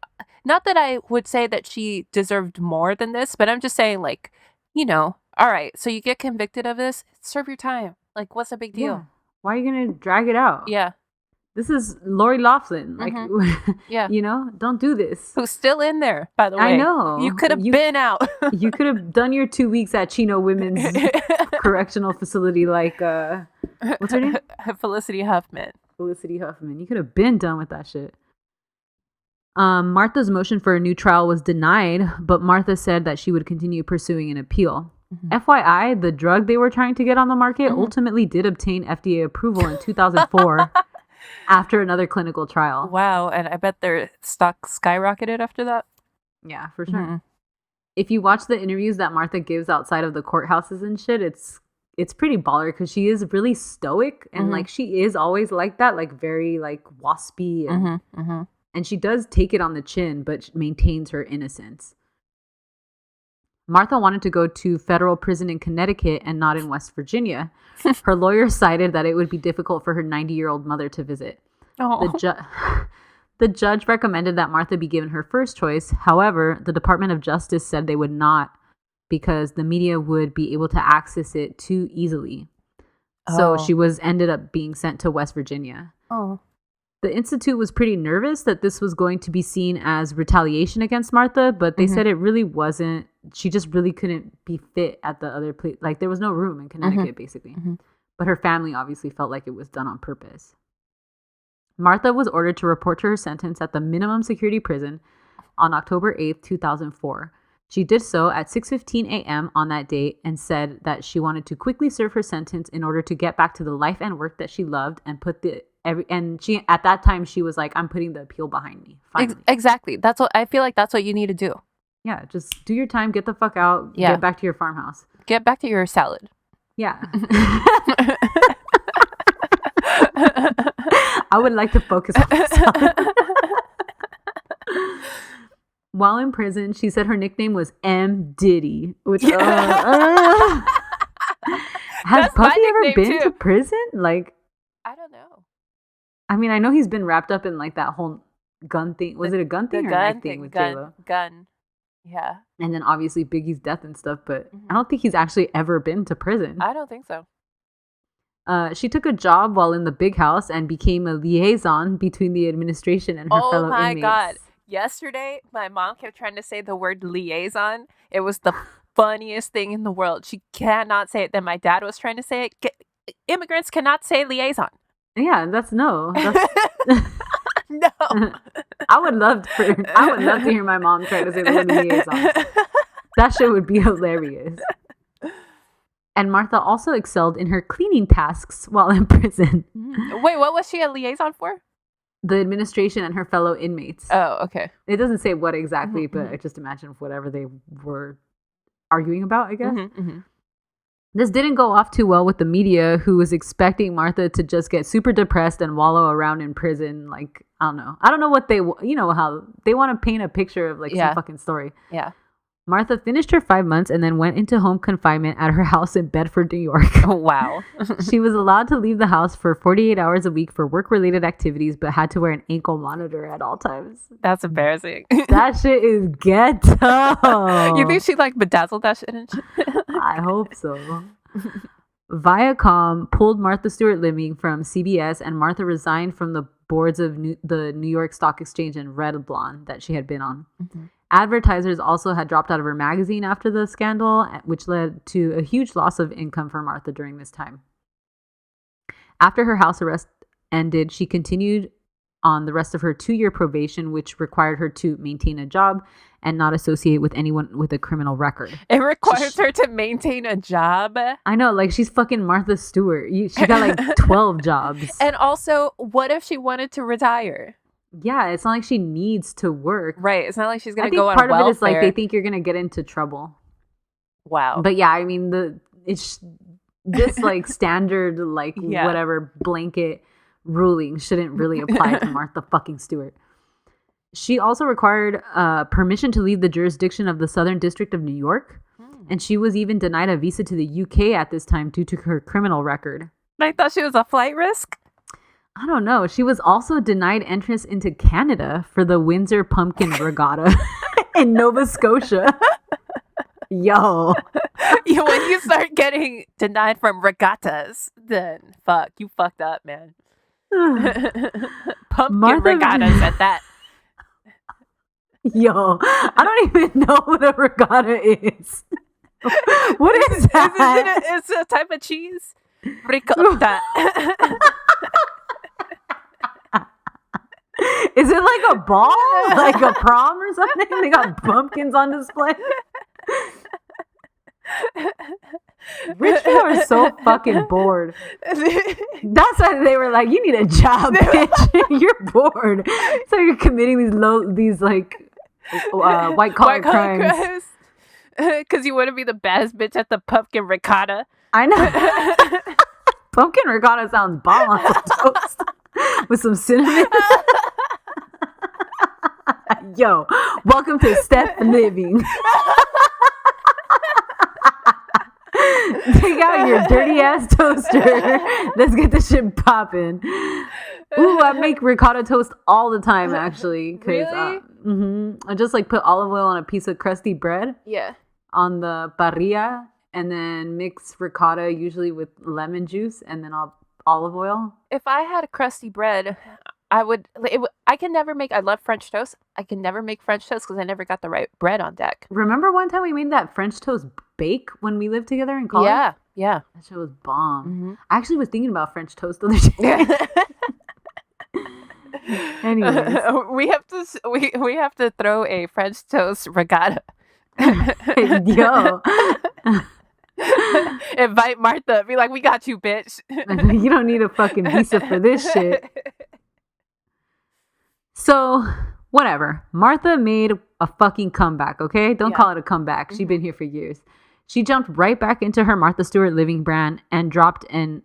not that I would say that she deserved more than this, but I'm just saying, like, all right, so you get convicted of this, serve your time. Like, what's the big deal? Yeah. Why are you going to drag it out? Yeah. This is Lori Loughlin. Like, yeah. Don't do this. Who's still in there, by the way. I know. You could have been out. You could have done your 2 weeks at Chino Women's Correctional Facility like, what's her name? Felicity Huffman. You could have been done with that shit. Martha's motion for a new trial was denied, but Martha said that she would continue pursuing an appeal. Mm-hmm. FYI, the drug they were trying to get on the market ultimately did obtain FDA approval in 2004 after another clinical trial. Wow, and I bet their stock skyrocketed after that. Yeah, for sure. Mm-hmm. If you watch the interviews that Martha gives outside of the courthouses and shit, it's pretty baller because she is really stoic and like she is always like that, like very like waspy and she does take it on the chin, but maintains her innocence. Martha wanted to go to federal prison in Connecticut and not in West Virginia. Her lawyer cited that it would be difficult for her 90-year-old mother to visit. The judge recommended that Martha be given her first choice. However, the Department of Justice said they would not because the media would be able to access it too easily. So she ended up being sent to West Virginia. Oh. The Institute was pretty nervous that this was going to be seen as retaliation against Martha, but they said it really wasn't. She just really couldn't be fit at the other place. Like, there was no room in Connecticut, basically. But her family obviously felt like it was done on purpose. Martha was ordered to report to her sentence at the minimum security prison on October 8th, 2004. She did so at 6:15 a.m. on that date and said that she wanted to quickly serve her sentence in order to get back to the life and work that she loved and she at that time she was like, I'm putting the appeal behind me. Finally. Exactly. That's what I feel like. That's what you need to do. Yeah, just do your time, get the fuck out, get back to your farmhouse. Get back to your salad. Yeah. I would like to focus on the salad. While in prison, she said her nickname was M. Diddy, which has Puffy ever been to prison? Like, I don't know. I mean, I know he's been wrapped up in like that whole gun thing. Was it a gun thing or a knife thing with J-Lo? Gun. Yeah. And then obviously Biggie's death and stuff, but I don't think he's actually ever been to prison. I don't think so. She took a job while in the big house and became a liaison between the administration and her fellow inmates. Oh my God. Yesterday, my mom kept trying to say the word liaison. It was the funniest thing in the world. She cannot say it. Then my dad was trying to say it. Immigrants cannot say liaison. Yeah, no. No. I would love to hear my mom try to say the word liaison. That shit would be hilarious. And Martha also excelled in her cleaning tasks while in prison. Wait, what was she a liaison for? the administration and her fellow inmates. Oh, okay. It doesn't say what exactly, but I just imagine whatever they were arguing about, I guess. This didn't go off too well with the media, who was expecting Martha to just get super depressed and wallow around in prison. Like, I don't know what they, how they want to paint a picture of like some fucking story. Yeah. Martha finished her 5 months and then went into home confinement at her house in Bedford, New York. Oh, wow. She was allowed to leave the house for 48 hours a week for work-related activities, but had to wear an ankle monitor at all times. That's embarrassing. That shit is ghetto. You think she like bedazzled that shit and shit? I hope so. Viacom pulled Martha Stewart Living from CBS, and Martha resigned from the boards of the New York Stock Exchange and Red Blonde that she had been on. Advertisers also had dropped out of her magazine after the scandal, which led to a huge loss of income for Martha during this time. After her house arrest ended, she continued on the rest of her 2-year probation, which required her to maintain a job and not associate with anyone with a criminal record. It requires her to maintain a job. I know, like she's fucking Martha Stewart. She got like 12 jobs. And also, what if she wanted to retire? Yeah, it's not like she needs to work. Right. It's not like she's going I to think go on part welfare. of it is like they think you're going to get into trouble. Wow. But yeah, I mean, it's this like standard, like whatever blanket ruling shouldn't really apply to Martha fucking Stewart. She also required permission to leave the jurisdiction of the Southern District of New York. And she was even denied a visa to the UK at this time due to her criminal record. I thought she was a flight risk. I don't know. She was also denied entrance into Canada for the Windsor Pumpkin Regatta in Nova Scotia. Yo. When you start getting denied from regattas, then you fucked up, man. Pumpkin regattas at that. Yo, I don't even know what a regatta is. What is that? It's a type of cheese. Ricotta. Is it like a ball? Like a prom or something? They got pumpkins on display? Rich people are so fucking bored. That's why they were like, you need a job, bitch. You're bored. So you're committing these like white collar crimes. Because you want to be the baddest bitch at the pumpkin ricotta. I know. Pumpkin ricotta sounds bomb on some toast. With some cinnamon. Yo, welcome to Stef Living. Take out your dirty ass toaster. Let's get this shit popping. Ooh, I make ricotta toast all the time, actually. Really? I just like put olive oil on a piece of crusty bread. Yeah. On the parrilla, and then mix ricotta usually with lemon juice, and then olive oil. If I had a crusty bread, I can never make. I love French toast. I can never make French toast because I never got the right bread on deck. Remember one time we made that French toast bake when we lived together in college? Yeah. That shit was bomb. I actually was thinking about French toast the other day. Anyways, we have to throw a French toast regatta. Yo. Invite Martha. Be like, we got you, bitch. You don't need a fucking visa for this shit. So, whatever. Martha made a fucking comeback, okay? Don't call it a comeback. She's been here for years. She jumped right back into her Martha Stewart Living brand and dropped an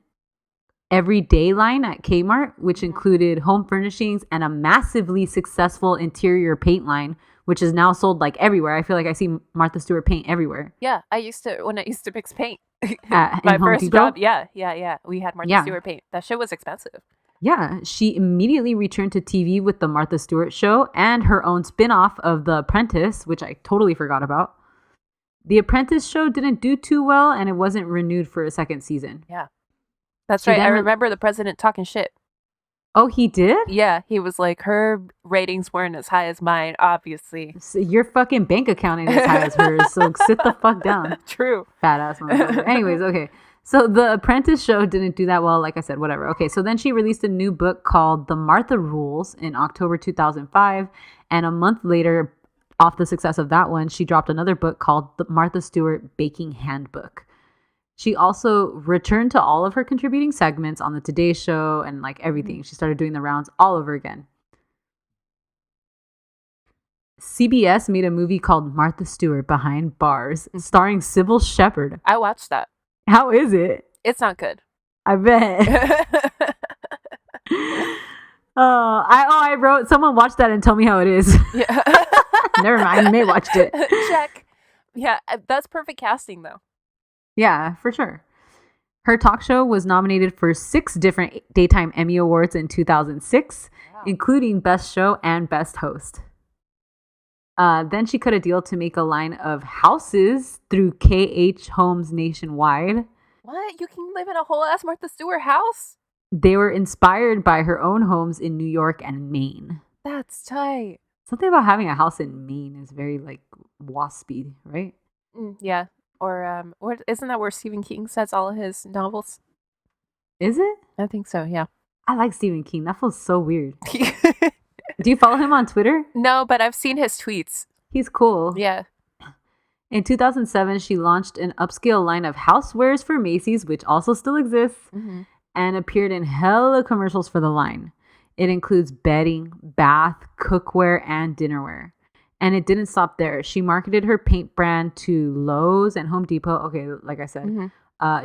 everyday line at Kmart, which included home furnishings and a massively successful interior paint line, which is now sold like everywhere. I feel like I see Martha Stewart paint everywhere. Yeah, when I used to mix paint. My first job, yeah. We had Martha Stewart paint. That shit was expensive. Yeah, she immediately returned to TV with the Martha Stewart Show and her own spin-off of The Apprentice, which I totally forgot about. The Apprentice show didn't do too well, and it wasn't renewed for a second season. Yeah. That's right. I remember the president talking shit. Oh, he did? Yeah, he was like, her ratings weren't as high as mine, obviously. So your fucking bank account ain't as high as hers, so sit the fuck down. True. Fat ass motherfucker. Anyways, okay. So The Apprentice show didn't do that well, like I said, whatever. Okay, so then she released a new book called The Martha Rules in October 2005, and a month later, off the success of that one, she dropped another book called The Martha Stewart Baking Handbook. She also returned to all of her contributing segments on the Today Show and like everything. She started doing the rounds all over again. CBS made a movie called Martha Stewart Behind Bars, starring Sybil Shepherd. I watched that. How is it? It's not good. I bet. I wrote, someone watched that and tell me how it is. Yeah. Never mind, May watched it. Check. Yeah, that's perfect casting though. Yeah, for sure. Her talk show was nominated for 6 different Daytime Emmy Awards in 2006, including Best Show and Best Host. Then she cut a deal to make a line of houses through KH Homes nationwide. What? You can live in a whole ass Martha Stewart house? They were inspired by her own homes in New York and Maine. That's tight. Something about having a house in Maine is very like waspy, right? Yeah. Or isn't that where Stephen King sets all of his novels? Is it? I think so, yeah. I like Stephen King. That feels so weird. Do you follow him on Twitter? No, but I've seen his tweets. He's cool. Yeah. In 2007, she launched an upscale line of housewares for Macy's, which also still exists, and appeared in hella commercials for the line. It includes bedding, bath, cookware, and dinnerware. And it didn't stop there. She marketed her paint brand to Lowe's and Home Depot. Okay, like I said.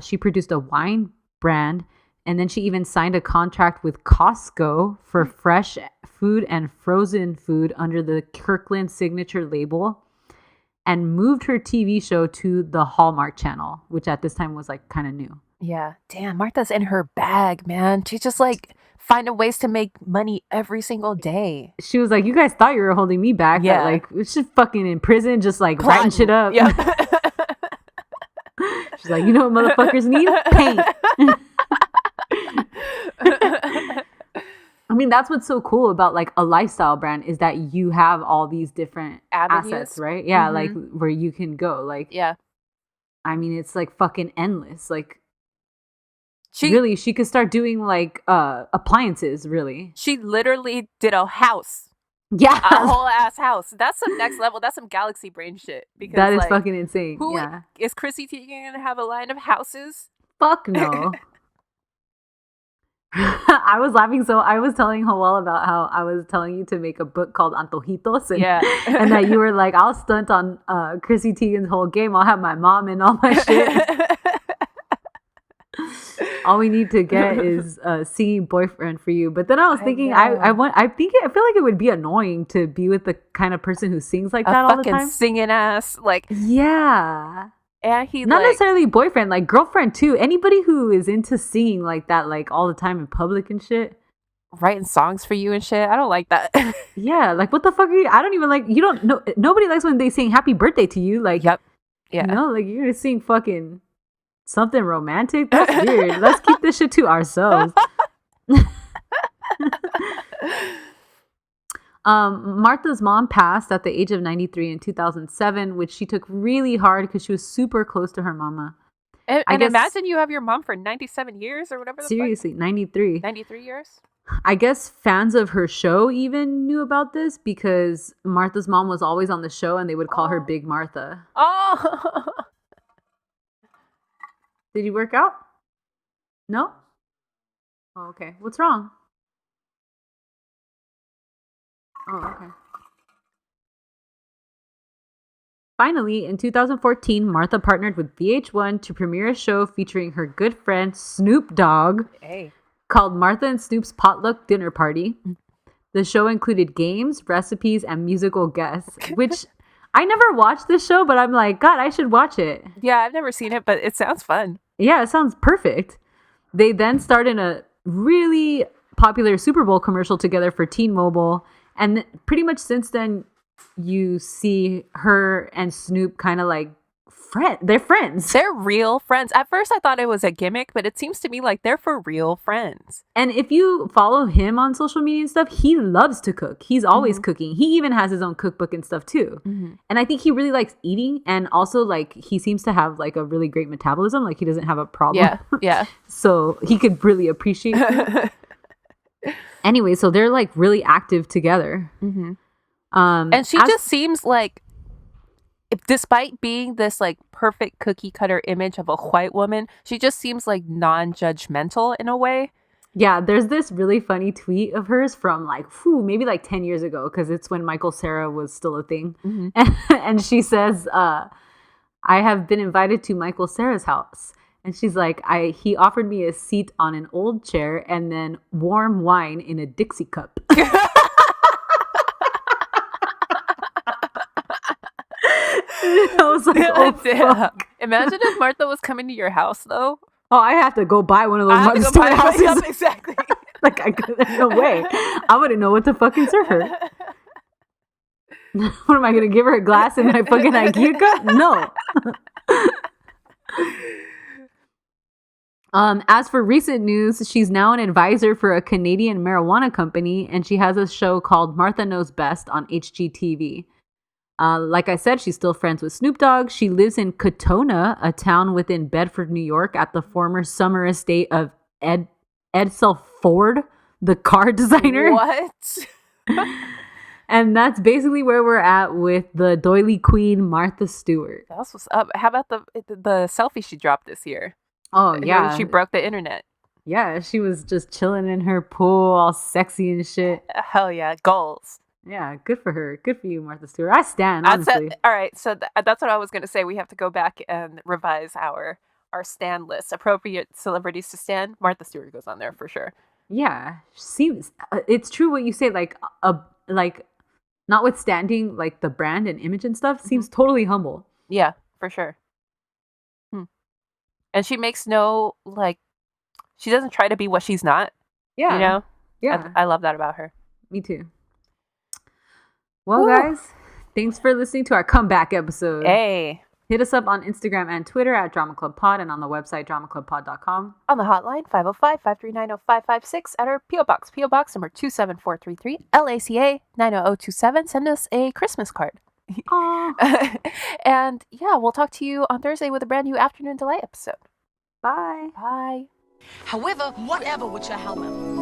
She produced a wine brand. And then she even signed a contract with Costco for fresh food and frozen food under the Kirkland signature label. And moved her TV show to the Hallmark Channel, which at this time was like kind of new. Yeah. Damn, Martha's in her bag, man. She just like finding ways to make money every single day. She was like, you guys thought you were holding me back. Yeah. But like, we're just fucking in prison, just like writing shit up. Yeah. She's like, you know what motherfuckers need? Paint. I mean, that's what's so cool about like a lifestyle brand is that you have all these different Avenues. assets, right? Yeah, like where you can go. Like, Yeah. I mean, it's like fucking endless. Like, She really, she could start doing like appliances, really. She literally did a house. Yeah. A whole ass house. That's some next level. That's some galaxy brain shit. Because That is like, fucking insane. who Yeah. is Chrissy Teigen gonna have a line of houses? Fuck no. I was laughing. So I was telling Joel about how I was telling you to make a book called Antojitos. And, Yeah. and that you were like, I'll stunt on Chrissy Teigen's whole game. I'll have my mom and all my shit. All we need to get is a singing boyfriend for you. But then I was thinking, I feel like it would be annoying to be with the kind of person who sings like that all the time. Fucking singing ass. Like, yeah. and he Not like, necessarily boyfriend, like girlfriend too. Anybody who is into singing like that, like all the time in public and shit. writing songs for you and shit. I don't like that. Yeah, like what the fuck are you? I don't even like. You don't know. Nobody likes when they sing "Happy Birthday" to you. Like, Yep. Yeah. you know, like you're gonna sing fucking something romantic. That's weird. Let's keep this shit to ourselves. Martha's mom passed at the age of 93 in 2007, which she took really hard because she was super close to her mama. And, I guess- imagine you have your mom for 97 years or whatever. Seriously, 93. 93 years? I guess fans of her show even knew about this because Martha's mom was always on the show and they would call her Big Martha. Oh. Did you work out? No? Oh, okay. What's wrong? Oh, okay. Finally, in 2014, Martha partnered with VH1 to premiere a show featuring her good friend Snoop Dogg Hey. called Martha and Snoop's Potluck Dinner Party. The show included games, recipes, and musical guests, which I never watched this show, but I'm like, God, I should watch it. Yeah, I've never seen it, but it sounds fun. Yeah, it sounds perfect. They then starred in a really popular Super Bowl commercial together for T-Mobile. And pretty much since then, you see her and Snoop kind of like they're friends. They're real friends. At first, I thought it was a gimmick, but it seems to me like they're for real friends. And if you follow him on social media and stuff, he loves to cook. He's always cooking. He even has his own cookbook and stuff too. And I think he really likes eating. And also like he seems to have like a really great metabolism. Like he doesn't have a problem. Yeah, yeah. So he could really appreciate it. Anyway, so they're like really active together. And she just seems like, despite being this like perfect cookie cutter image of a white woman, she just seems like non-judgmental in a way. Yeah, there's this really funny tweet of hers from like, maybe like 10 years ago, because it's when Michael Cera was still a thing. And she says, I have been invited to Michael Cera's house. And she's like, he offered me a seat on an old chair and then warm wine in a Dixie cup. I was like, oh, fuck. Imagine if Martha was coming to your house, though. Oh, I have to go buy one of those Martha Stewart houses. Exactly. Like, there's no way. I wouldn't know what to fucking serve her. What am I going to give her a glass in my fucking IKEA cup? No. As for recent news, she's now an advisor for a Canadian marijuana company, and she has a show called Martha Knows Best on HGTV. Like I said, she's still friends with Snoop Dogg. She lives in Katona, a town within Bedford, New York, at the former summer estate of Edsel Ford, the car designer. What? And that's basically where we're at with the doily queen, Martha Stewart. That's what's up. How about the selfie she dropped this year? Oh, yeah. She broke the internet. Yeah, she was just chilling in her pool, all sexy and shit. Hell yeah, goals. Yeah, good for her. Good for you, Martha Stewart. I stand, honestly. All right, so that's what I was going to say. We have to go back and revise our stan list. Appropriate celebrities to stan. Martha Stewart goes on there for sure. Yeah, seems it's true what you say. Like notwithstanding like the brand and image and stuff, seems totally humble. Yeah, for sure. And she makes no she doesn't try to be what she's not. Yeah, you know. Yeah, I love that about her. Me too. Well, guys, thanks for listening to our comeback episode. Hey. Hit us up on Instagram and Twitter at Drama Club Pod and on the website dramaclubpod.com. On the hotline, 505-539-0556 at our P.O. Box number 27433, LACA 90027. Send us a Christmas card. And yeah, we'll talk to you on Thursday with a brand new Afternoon Delight episode. Bye. Bye. However, whatever with your helmet.